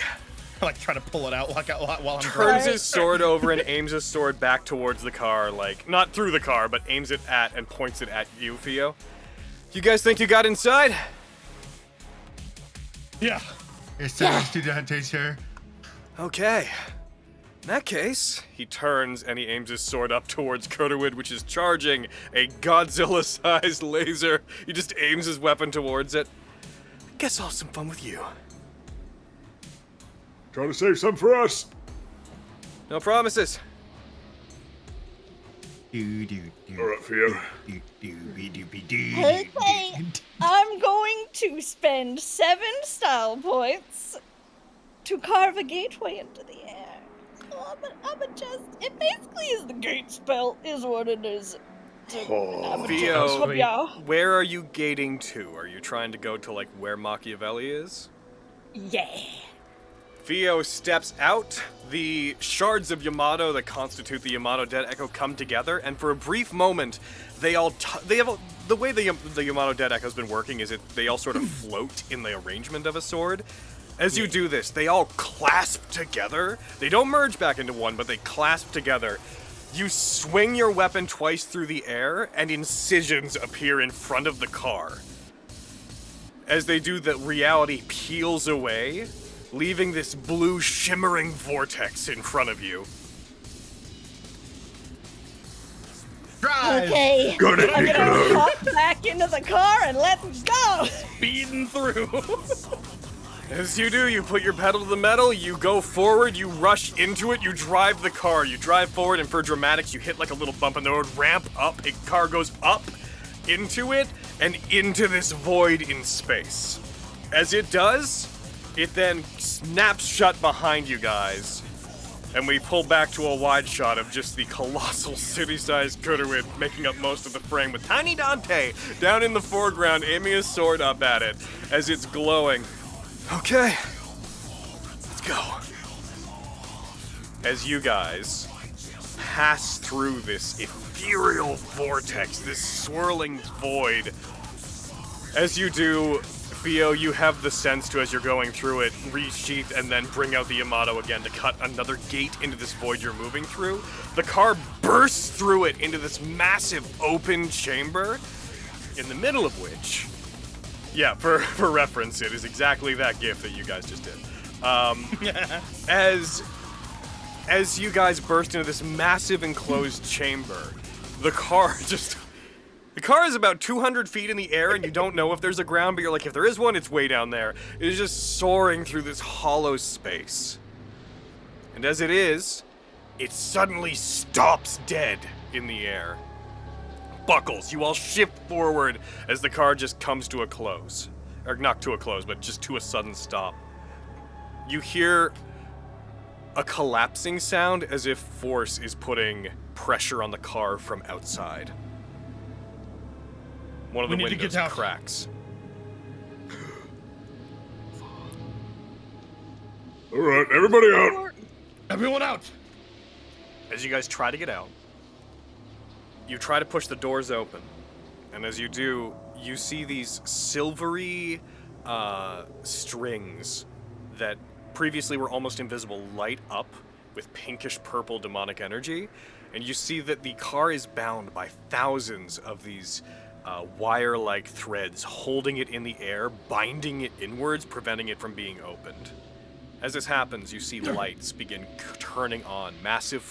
I like try to pull it out while I'm Turns driving. his sword over and aims his sword back towards the car, like not through the car, but aims it at and points it at you, Theo. You guys think you got inside? Yeah. It's thanks to Dante, sir. Okay. In that case, he turns and he aims his sword up towards Kuruid, which is charging a Godzilla-sized laser. He just aims his weapon towards it. Guess I'll have some fun with you. Try to save some for us. No promises. All right, Theo. Okay. I'm going to spend 7 style points to carve a gateway into the air. I'm just. It basically is the gate spell, is what it is. Theo, Yeah. where are you gating to? Are you trying to go to like where Machiavelli is? Yeah. Theo steps out. The shards of Yamato that constitute the Yamato Dead Echo come together, and for a brief moment, they have the way the Yamato Dead Echo's been working is they all sort of float in the arrangement of a sword. As you do this, they all clasp together. They don't merge back into one, but they clasp together. You swing your weapon twice through the air, and incisions appear in front of the car. As they do, the reality peels away, leaving this blue shimmering vortex in front of you. Drive! Okay. Good I'm at gonna hop back into the car and let's go. Speeding through. As you do, you put your pedal to the metal, you go forward, you rush into it, you drive the car, you drive forward, and for dramatics, you hit like a little bump in the road, ramp up, a car goes up into it, and into this void in space. As it does, it then snaps shut behind you guys, and we pull back to a wide shot of just the colossal city-sized Kuruid making up most of the frame, with tiny Dante down in the foreground aiming his sword up at it as it's glowing. Okay, let's go. As you guys pass through this ethereal vortex, this swirling void, as you do, Theo, you have the sense to, as you're going through it, resheath and then bring out the Yamato again to cut another gate into this void you're moving through. The car bursts through it into this massive open chamber, in the middle of which, yeah, for reference, it is exactly that GIF that you guys just did. As you guys burst into this massive enclosed chamber, the car just The car is about 200 feet in the air, and you don't know if there's a ground, but you're like, if there is one, it's way down there. It is just soaring through this hollow space. And as it is, it suddenly stops dead in the air. Buckles, you all shift forward as the car just comes to a close. Or not to a close, but just to a sudden stop. You hear a collapsing sound as if force is putting pressure on the car from outside. One of the windows cracks. All right, everybody out. Everyone out. As you guys try to get out, you try to push the doors open. And as you do, you see these silvery strings that previously were almost invisible light up with pinkish purple demonic energy. And you see that the car is bound by thousands of these wire-like threads holding it in the air, binding it inwards, preventing it from being opened. As this happens, you see lights begin turning on, massive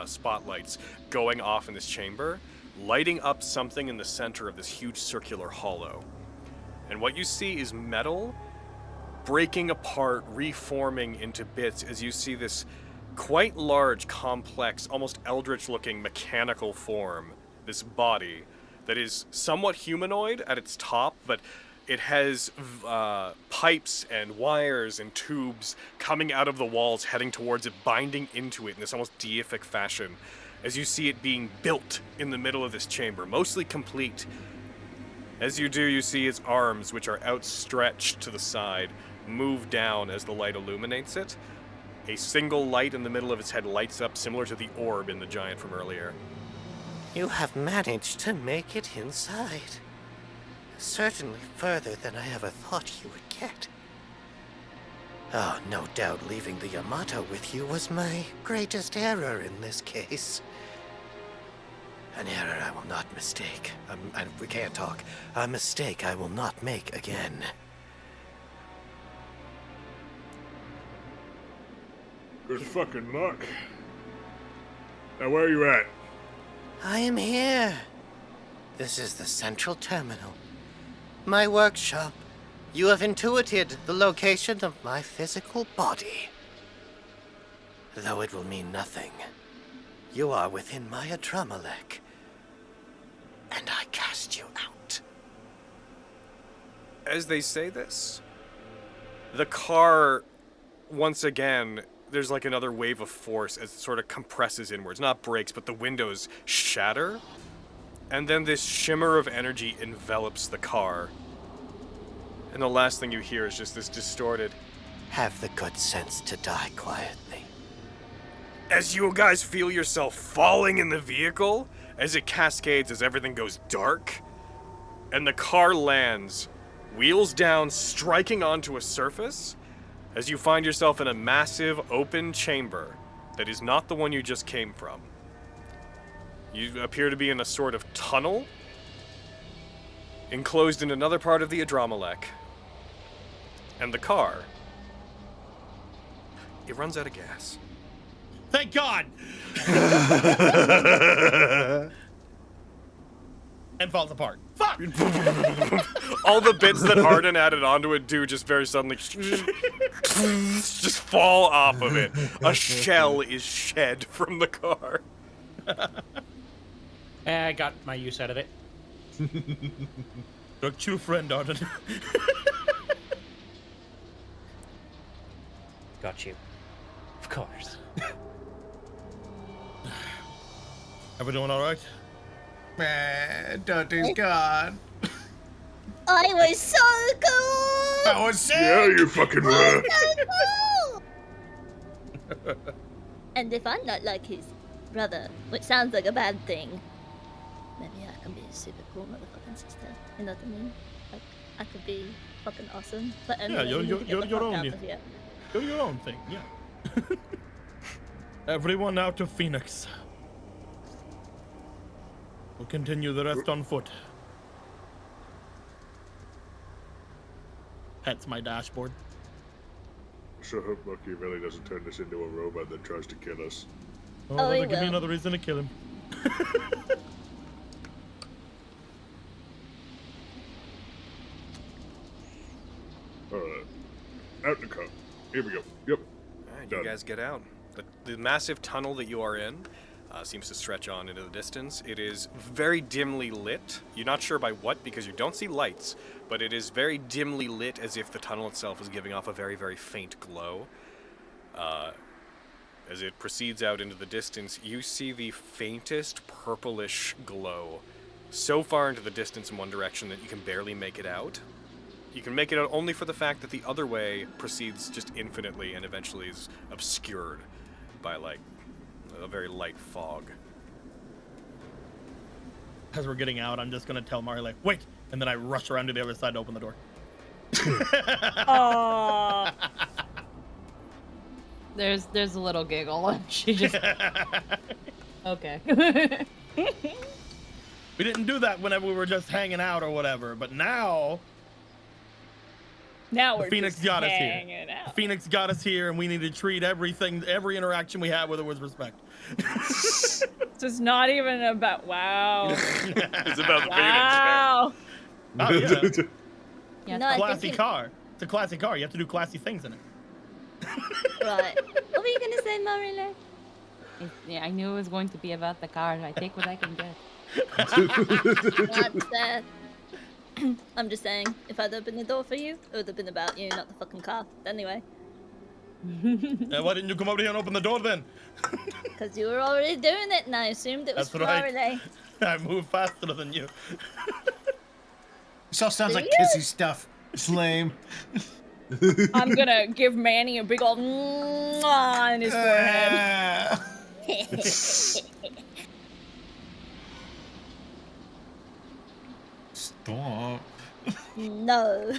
spotlights going off in this chamber, lighting up something in the center of this huge circular hollow. And what you see is metal breaking apart, reforming into bits as you see this quite large, complex, almost eldritch-looking mechanical form, this body, that is somewhat humanoid at its top, but it has pipes and wires and tubes coming out of the walls, heading towards it, binding into it in this almost deific fashion, as you see it being built in the middle of this chamber, mostly complete. As you do, you see its arms, which are outstretched to the side, move down as the light illuminates it. A single light in the middle of its head lights up, similar to the orb in the giant from earlier. You have managed to make it inside. Certainly further than I ever thought you would get. Oh, no doubt leaving the Yamato with you was my greatest error in this case. An error I will not mistake. We can't talk. A mistake I will not make again. Good fucking luck. Now, where are you at? I am here. This is the central terminal. My workshop. You have intuited the location of my physical body. Though it will mean nothing. You are within my Adramalek. And I cast you out. As they say this, the car, once again, there's like another wave of force as it sort of compresses inwards. Not breaks, but the windows shatter. And then this shimmer of energy envelops the car. And the last thing you hear is just this distorted, Have the good sense to die quietly. as you guys feel yourself falling in the vehicle, as it cascades, as everything goes dark, and the car lands, wheels down, striking onto a surface, as you find yourself in a massive open chamber that is not the one you just came from. You appear to be in a sort of tunnel, enclosed in another part of the Adramalek. And the car, it runs out of gas. Thank God! And falls apart. Fuck! All the bits that Arden added onto it do just very suddenly just fall off of it. A shell is shed from the car. I got my use out of it. Your true friend, Arden. Got you. Of course. Everyone all right? Man, Dudley's gone. I was so cool! I was sick. Yeah, you fucking were. So cool! And if I'm not like his brother, which sounds like a bad thing, maybe I can be a super cool motherfucking sister. You know what I mean? Like, I could be fucking awesome. But anyway, you're we need to get the your fuck own, out yeah. of here. Do your own thing, yeah. Everyone out of Phoenix. We'll continue the rest on foot. That's my dashboard. So hope Lucky really doesn't turn this into a robot that tries to kill us. Oh, Oh, he that'll give me will. another reason to kill him. Here we go. Yep. All right, Done. you guys get out. The massive tunnel that you are in seems to stretch on into the distance. It is very dimly lit. You're not sure by what because you don't see lights, but it is very dimly lit as if the tunnel itself is giving off a very, very faint glow. As it proceeds out into the distance, you see the faintest purplish glow so far into the distance in one direction that you can barely make it out. You can make it out only for the fact that the other way proceeds just infinitely and eventually is obscured by, like, a very light fog. As we're getting out, I'm just gonna tell Mari, like, wait! And then I rush around to the other side to open the door. Aww. There's a little giggle, and she just... Okay. We didn't do that whenever we were just hanging out or whatever, but now... Now we're Phoenix just got us here. hanging out. Phoenix got us here, and we need to treat everything, every interaction we have with her with respect. So it's not even about wow. It's about Wow. Oh, yeah. Yeah, No, I Classy think car. It's a classy car. You have to do classy things in it. right. What were you gonna say, Marile? Yeah, I knew it was going to be about the car. I take what I can get. That's that. I'm just saying, if I'd opened the door for you, it would have been about you, not the fucking car. Anyway, Why didn't you come over here and open the door then? because you were already doing it, and I assumed it was That's for right. Marile. I move faster than you. This all sounds Do like you? kissy stuff. It's lame. I'm gonna give Manny a big old mwah in his forehead. Stop. No.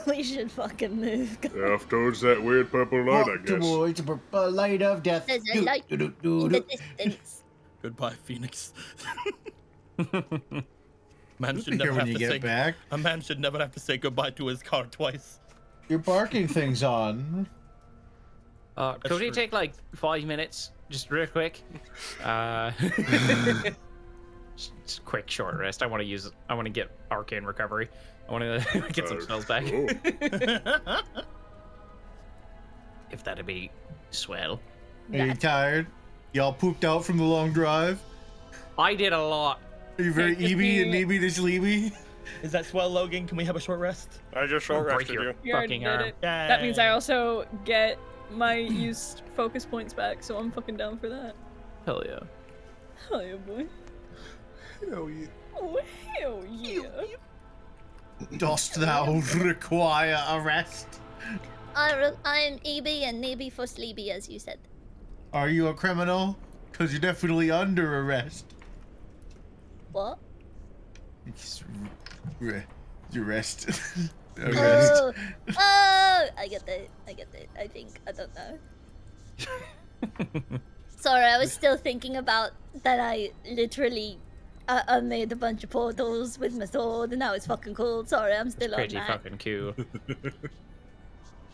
We should fucking move. Off towards that weird purple light, I Walk guess. towards the purple light of death. There's a light in the distance. Goodbye, Phoenix. Man Be should here never when have you to get say back. a man should never have to say goodbye to his car twice. You're barking things on. Could we true. take like 5 minutes, just real quick? Just quick short rest. I want to get arcane recovery. I want to get some spells back. Oh. If that'd be swell. Are you tired? Y'all pooped out from the long drive? I did a lot. Are you very Just EB and be- neeby this leeby? Is that swell, Logan? Can we have a short rest? I just short Break rested your you. You already fucking did arm. it. That means I also get my used focus points back, so I'm fucking down for that. Hell yeah. Hell yeah, boy. Hell yeah. Oh, hell yeah. Dost thou require a rest? I'm EB and Neeby for Sleeby, as you said. Are you a criminal? Because you're definitely under arrest. What? It's arrest. Arrest. Oh, I get that. I think. I don't know. Sorry, I was still thinking about that I literally I made a bunch of portals with my sword and now it's fucking cool. Sorry, I'm still on Pretty that. fucking cool.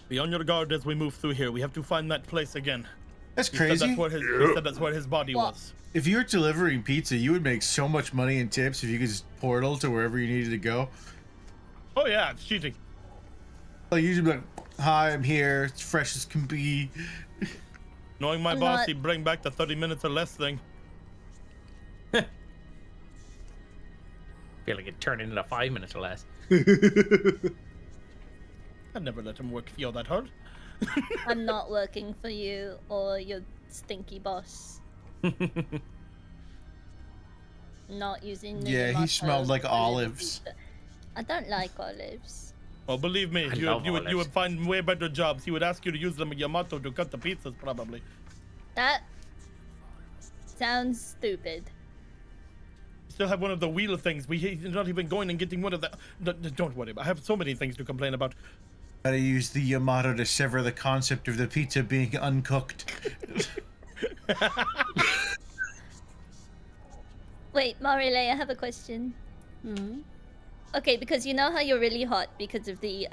Be on your guard as we move through here. We have to find that place again. That's He said crazy. that's where his body What? was. If you were delivering pizza, you would make so much money in tips if you could just portal to wherever you needed to go. Oh yeah, it's cheating. Like you should be like, "Hi, I'm here. It's fresh as can be." Knowing my I'm boss, not- he'd bring back the 30 minutes or less thing. Feel like it turned into 5 minutes or less. I'd never let him work feel that hard. I'm not working for you or your stinky boss. Not using Yeah, he Numamoto smelled like to deliver olives. pizza. I don't like olives. Oh, believe me, I you love would olives. find way better jobs. He would ask you to use them in Yamato to cut the pizzas, probably. That sounds stupid. Still have one of the wheel things. He's not even going and getting one of the. Don't worry. I have so many things to complain about. Gotta use the Yamato to sever the concept of the pizza being uncooked. Wait, Marile, I have a question. Hmm? Okay, because you know how you're really hot because of the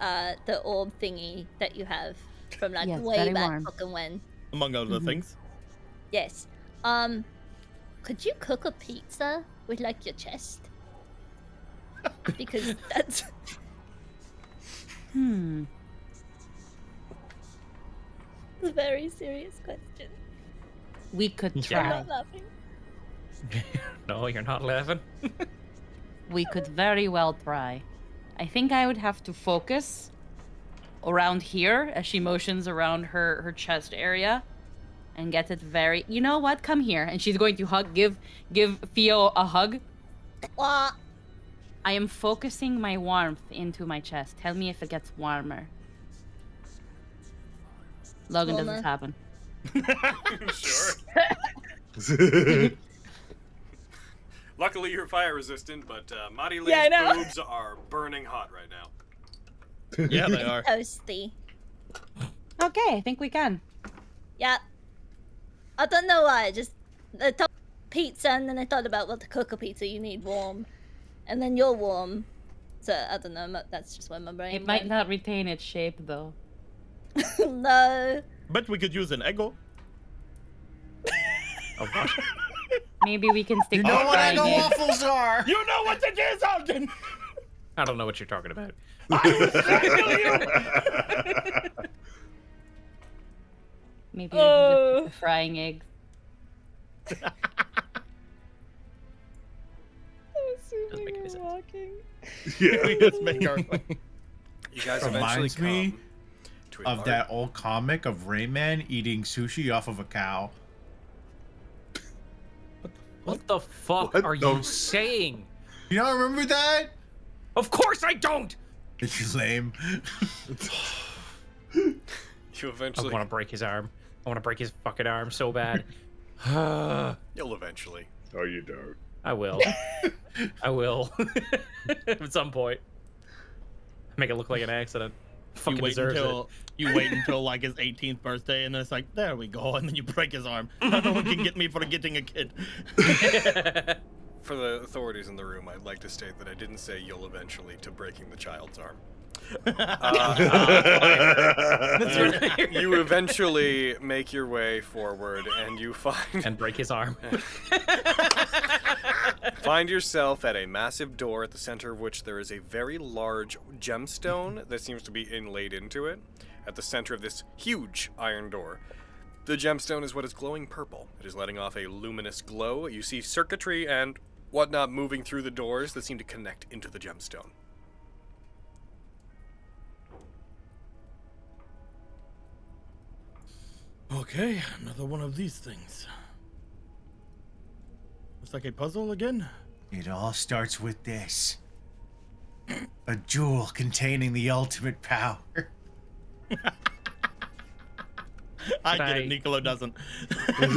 orb thingy that you have from like Yes, way very back warm. fucking when. Among other things. Yes. Could you cook a pizza with like your chest? Because that's It's a very serious question. We could Yeah. try. I'm not laughing. No, you're not laughing. We could very well try. I think I would have to focus around here as she motions around her chest area and get it very. You know what? Come here. And she's going to give Theo a hug. Wah. I am focusing my warmth into my chest. Tell me if it gets warmer. Logan Warmer. doesn't happen. Sure. Luckily, you're fire resistant, but Marilene's Yeah, I know. boobs are burning hot right now. Yeah, they are. Toasty. Okay, I think we can. Yeah. I don't know why. Just I thought pizza, and then I thought about, well, to cook a pizza, you need warm, and then you're warm. So I don't know. That's just where my brain. It might not retain its shape though. No. But we could use an Eggo. Oh, what? Maybe we can stick. You know to what frying Eggo it. waffles are? You know what it is, Alden! I don't know what you're talking about. Maybe I can just stick to frying eggs. Doesn't make any sense. Yeah. We just make our way. You guys Reminds eventually me come to a of large- that old comic of Rayman eating sushi off of a cow. What the fuck What are the- you saying? You don't remember that? Of course I don't! It's lame. You I eventually. want to break his arm. I want to break his fucking arm so bad. You'll eventually. Oh, you don't. I will. I will. At some point. Make it look like an accident. Fucking You wait deserves until you wait until like his 18th birthday, and then it's like, there we go, and then you break his arm. No one can get me for getting a kid. it. For the authorities in the room, I'd like to state that I didn't say you'll eventually to breaking the child's arm. You eventually make your way forward, and you And break his arm. find yourself at a massive door at the center of which there is a very large gemstone that seems to be inlaid into it. At the center of this huge iron door, the gemstone is what is glowing purple. It is letting off a luminous glow. You see circuitry and whatnot moving through the doors that seem to connect into the gemstone. Okay, another one of these things. It's like a puzzle again. It all starts with this. A jewel containing the ultimate power. I get I- it, Nicolo doesn't. Can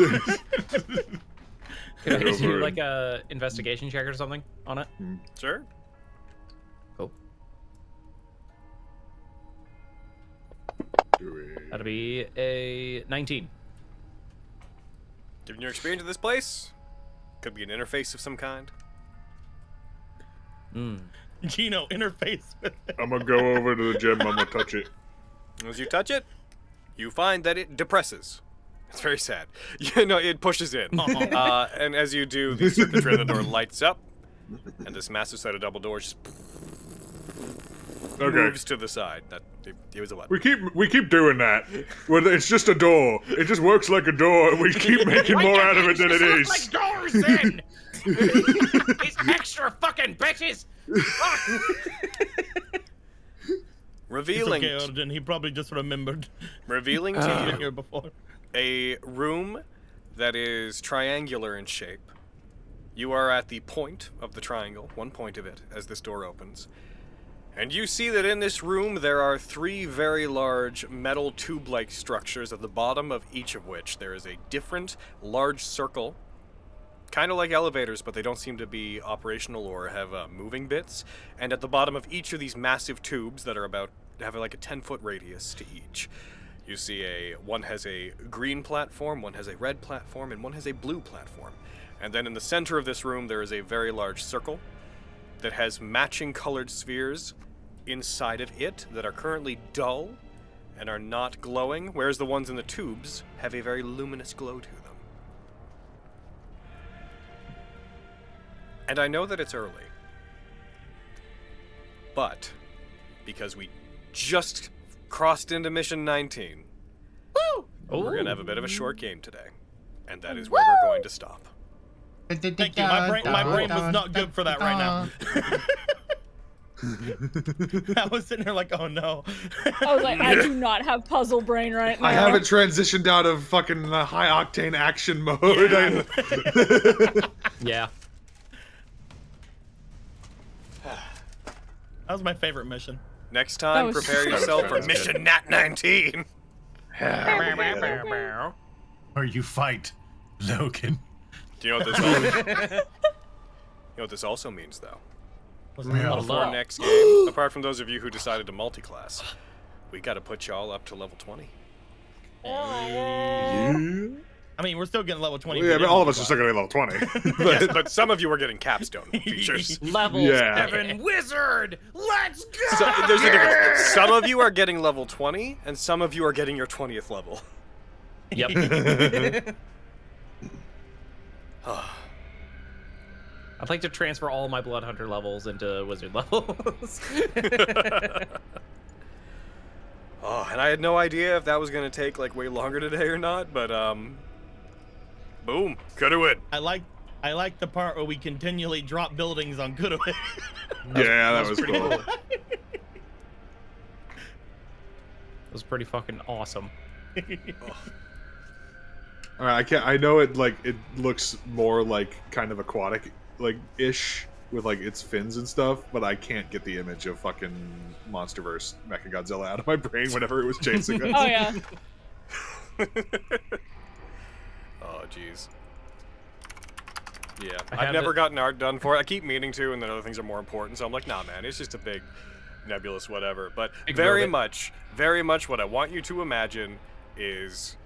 I Go do for it. like a investigation check or something on it? Sure? Cool. Do it. That'll be a 19. Given your experience of this place, could be an interface of some kind. Gino, interface with it. I'm gonna go over to the gem. I'm gonna touch it. As you touch it, you find that it depresses. It's very sad. You know, it pushes in. And as you do, the circuitry on the door lights up, and this massive set of double doors just Okay. moves to the side. That it was a what? We keep doing that. Well, it's just a door. It just works like a door, and we keep making more out of it than it is. Like doors then! These extra fucking bitches! Fuck! Revealing, It's okay, Arden. He probably just remembered. revealing He's to been you here before. a room that is triangular in shape. You are at the point of the triangle, one point of it, as this door opens. And you see that in this room there are three very large metal tube-like structures, at the bottom of each of which there is a different large circle, kind of like elevators, but they don't seem to be operational or have moving bits. And at the bottom of each of these massive tubes that are have like a 10-foot radius to each, you see one has a green platform, one has a red platform, and one has a blue platform. And then in the center of this room there is a very large circle that has matching colored spheres inside of it that are currently dull and are not glowing, whereas the ones in the tubes have a very luminous glow to them. And I know that it's early, but because we just crossed into mission 19. Woo! We're gonna have a bit of a short game today, and that is where we're going to stop. Thank you. My brain was not good for that right now. I was sitting there like, oh no. I was like, I do not have puzzle brain right now. I haven't transitioned out of fucking high octane action mode. Yeah. That was my favorite mission. Next time, was prepare so yourself for good. mission Nat19. Where you fight Logan. Do you know what this all means? You know what this also means, though? Yeah. For next game, apart from those of you who decided to multi-class, we got to put y'all up to level 20. I mean, we're still getting level 20. Yeah, but all of us are still gonna be level 20. Yes, but some of you are getting capstone features. Level Yeah. 7 wizard. Let's go. So, there's a difference. Some of you are getting level 20, and some of you are getting your 20th level. Yep. I'd like to transfer all my Blood Hunter levels into wizard levels. Oh, and I had no idea if that was gonna take like way longer today or not, but boom, Kuruit. I like the part where we continually drop buildings on Kuruit. Yeah, that was cool. It was pretty fucking awesome. All right, I know it looks more like kind of aquatic like ish with like its fins and stuff, but I can't get the image of fucking Monsterverse Mechagodzilla out of my brain whenever it was chasing us. Oh yeah. Oh, jeez. Yeah, I I've have never it- gotten art done for it. I keep meaning to, and then other things are more important. So I'm like, nah, man, it's just a big, nebulous whatever. But Big very robot. much, what I want you to imagine is,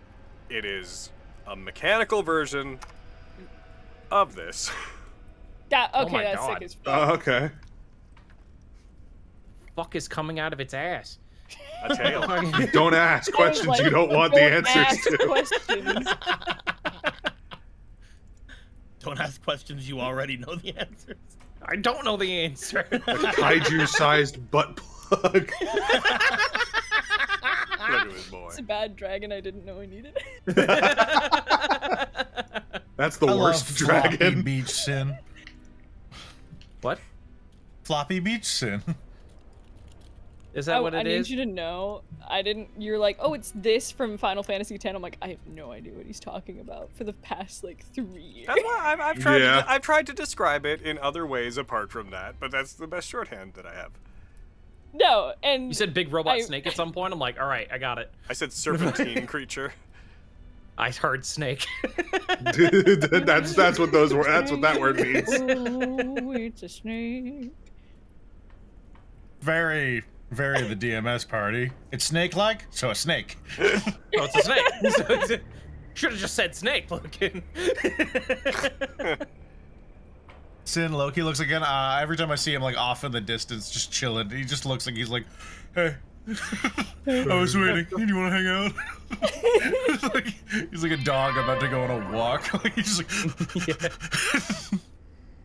it is a mechanical version of this. That Oh okay, my that's God. sick as fuck. Oh, okay. Fuck is coming out of its ass? A tail. Don't ask I was questions like, you don't want the don't answers ask to. questions. Don't ask questions you already know the answers. I don't know the answer. Kaiju-sized butt plug. Look at this boy. It's a bad dragon I didn't know I needed. That's the I love worst Floppy dragon. Beach Sin. What? Floppy Beach Sin. Is that what I it need is? you to know. I didn't. You're like, oh, it's this from Final Fantasy X. I'm like, I have no idea what he's talking about for the past like 3 years. That's why I've tried. Yeah. I've tried to describe it in other ways apart from that, but that's the best shorthand that I have. No, and You said big robot I- snake at some point. I'm like, all right, I got it. I said serpentine creature. I heard snake. that's what those were. That's what that word means. Oh, it's a snake. Very, very the DMS party. It's snake-like, so a snake. Oh, it's a snake. Should have just said snake. Looking. Sin Loki looks again. Every time I see him, like off in the distance, just chilling. He just looks like he's like, "Hey, I was waiting. Do you want to hang out?" he's like a dog about to go on a walk. Like, he's just like,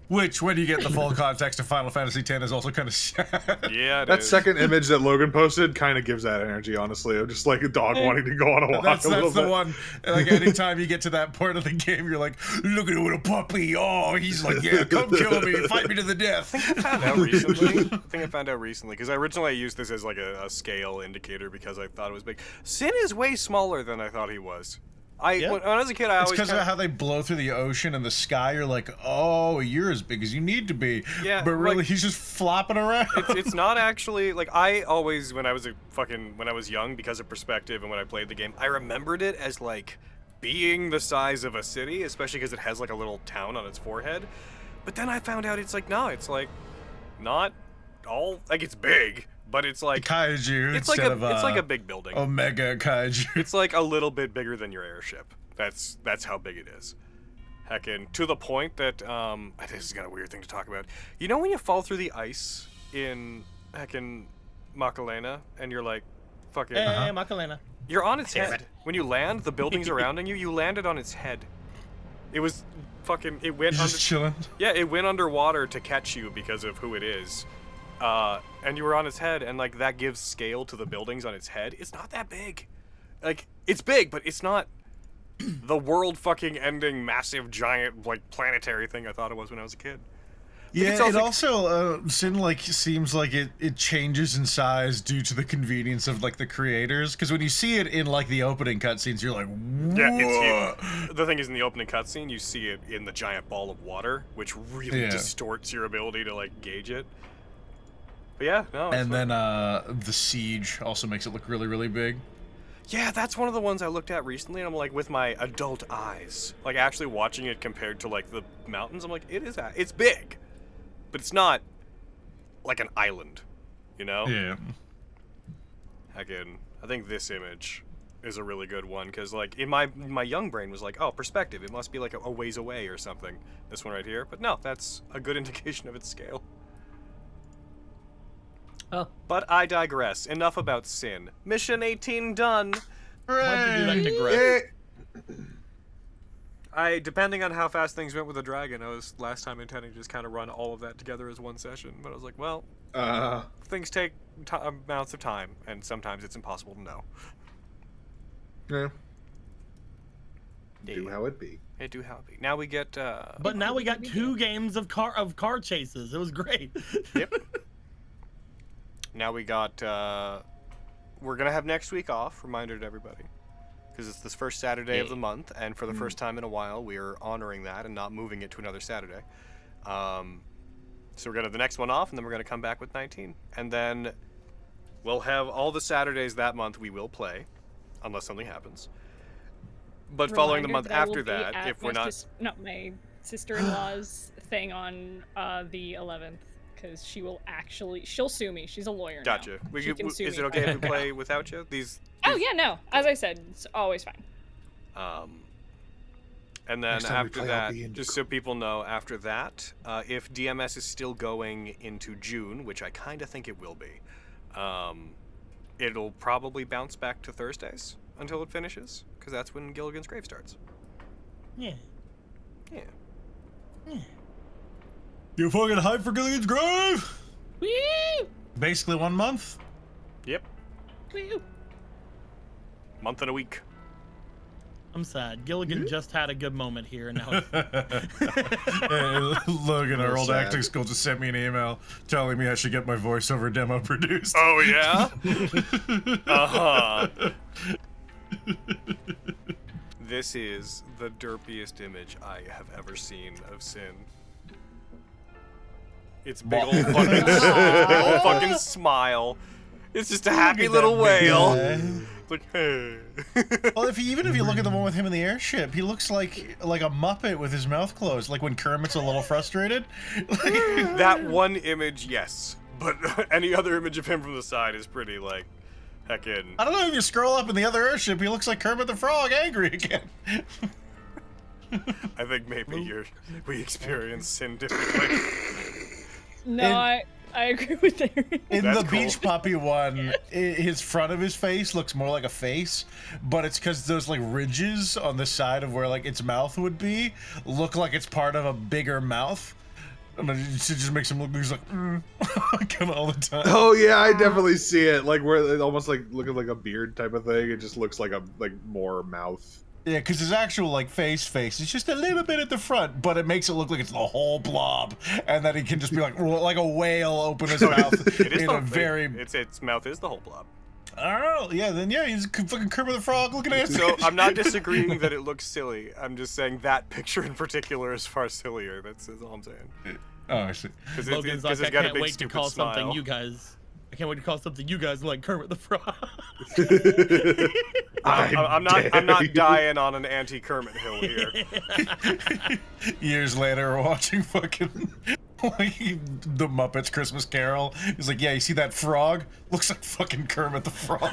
which, when you get the full context of Final Fantasy X, is also kind of sad. Yeah, it That is. second image that Logan posted kind of gives that energy, honestly, of just like a dog wanting to go on a walk That's a little the bit. one. Like anytime you get to that part of the game, you're like, "Look at what a puppy! Oh, he's like, yeah, come kill me, fight me to the death." I found out recently. I think I found out recently because originally I used this as like a scale indicator because I thought it was big. Sin is way smaller than I thought he was. Yeah. When I was a kid, I It's always because of kinda- how they blow through the ocean and the sky. You're like, "Oh, you're as big as you need to be." Yeah, but really, like- he's just flopping around. it's not actually like I always when I was young because of perspective and when I played the game I remembered it as like being the size of a city, especially because it has like a little town on its forehead. But then I found out it's like no, it's like not all like it's big, but it's like Kaiju it's like instead a of it's like a big building. Omega Kaiju. It's like a little bit bigger than your airship. That's how big it is. Heckin' to the point that this is kind of a weird thing to talk about. You know when you fall through the ice in heckin' Macarena and you're like fucking Hey, Macarena. you're on its Damn head. it. When you land, the buildings surrounding you landed on its head. It was fucking it went He's under just chilling. yeah, it went underwater to catch you because of who it is. and you were on its head, and like that gives scale to the buildings on its head. It's not that big. Like, it's big, but it's not the world fucking ending massive giant like planetary thing I thought it was when I was a kid. Yeah, it also Sin like seems like it changes in size due to the convenience of like the creators. Because when you see it in like the opening cutscenes, you're like, whoa. Yeah, it's huge. The thing is, in the opening cutscene, you see it in the giant ball of water, which really distorts your ability to like gauge it. But yeah, no. And then the siege also makes it look really, really big. Yeah, that's one of the ones I looked at recently, and I'm like, with my adult eyes, like actually watching it compared to like the mountains, I'm like, it's big. But it's not like an island, you know? Yeah. Again, I think this image is a really good one, because like in my young brain was like, oh, perspective, it must be like a ways away or something. This one right here, but no, that's a good indication of its scale. Oh. But I digress. Enough about Sin. Mission 18 done. Why'd you do that, digress? Depending on how fast things went with the dragon, I was last time intending to just kind of run all of that together as one session, but I was like, well, things take amounts of time, and sometimes it's impossible to know. Yeah. Do how it be. It do how it be. Now we get. But now we got 2 games of car chases. It was great. Yep. Now we got. We're gonna have next week off. Reminder to everybody. Because it's this first Saturday of the month, and for the first time in a while, we are honoring that and not moving it to another Saturday. So we're going to have the next one off, and then we're going to come back with 19. And then we'll have all the Saturdays that month we will play, unless something happens. But following the month after that, if we're not... my sister-in-law's thing on the 11th, because she'll sue me. She's a lawyer now. Gotcha. Is it okay if we play without you? Oh, yeah, no. As I said, it's always fine. And then after that, just so people know, after that, if DMS is still going into June, which I kind of think it will be, it'll probably bounce back to Thursdays until it finishes, because that's when Gilligan's Grave starts. Yeah. Yeah. Yeah. You fucking hype for Gilligan's Grave? Woo! Basically 1 month. Yep. Woo! Month and a week. I'm sad. Gilligan just had a good moment here, and now Logan, our old acting school, just sent me an email telling me I should get my voiceover demo produced. Oh, yeah? Uh-huh. This is the derpiest image I have ever seen of Sin. It's big old fucking smile. It's just a happy little whale. It's like, hey. Well, even if you look at the one with him in the airship, he looks like a Muppet with his mouth closed, like when Kermit's a little frustrated. That one image, yes. But any other image of him from the side is pretty, like, heckin'. I don't know, if you scroll up in the other airship, he looks like Kermit the Frog, angry again. I think maybe we experience Sin differently. No, I agree with Aaron. In the Beach Puppy one, his front of his face looks more like a face, but it's because those like ridges on the side of where like its mouth would be look like it's part of a bigger mouth. And it just makes him look, he's like, kind of all the time. Oh yeah, I definitely see it. Like where it almost like looking like a beard type of thing. It just looks like more mouth. Yeah, because his actual like face is just a little bit at the front, but it makes it look like it's the whole blob, and that he can just be like a whale open his mouth in a very. Its mouth is the whole blob. Oh yeah, then yeah, he's fucking Kermit the Frog looking at. So I'm not disagreeing that it looks silly. I'm just saying that picture in particular is far sillier. That's all I'm saying. Oh, I see. Logan's like, I can't wait to call something you guys. I can't wait to call something you guys like Kermit the Frog. I'm not dying on an anti-Kermit hill here. Years later, we're watching fucking like the Muppets Christmas Carol. He's like, yeah, you see that frog? Looks like fucking Kermit the Frog.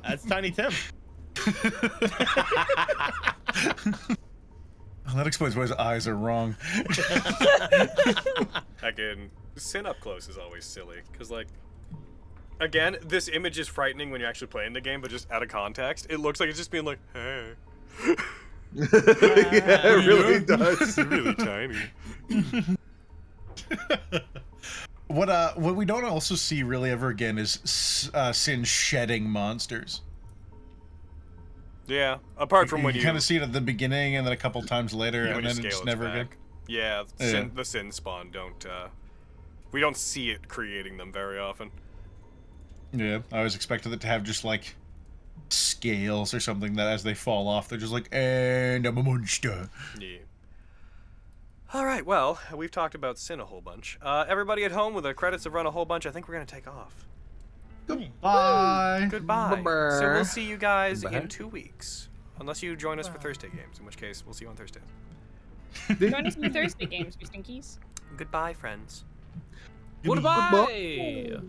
That's Tiny Tim. Well, that explains why his eyes are wrong. Again, Sin up close is always silly, because like, again, this image is frightening when you're actually playing the game, but just out of context, it looks like it's just being like, hey. Yeah, it really does. really tiny. What we don't also see really ever again is Sin shedding monsters. Yeah, apart from when you you kind of see it at the beginning and then a couple times later, when and your then it's scale never is again. back. Yeah, the sin spawn don't. We don't see it creating them very often. Yeah, I always expected it to have just like scales or something that as they fall off, they're just like, and I'm a monster. Yeah. All right, well, we've talked about Sin a whole bunch. Everybody at home, with the credits have run a whole bunch, I think we're gonna take off. Bye. Goodbye. Bye-bye. So we'll see you guys Bye. in 2 weeks, unless you join us for Thursday games, in which case we'll see you on Thursdays. Join us for Thursday games, you stinkies. Goodbye, friends. Goodbye.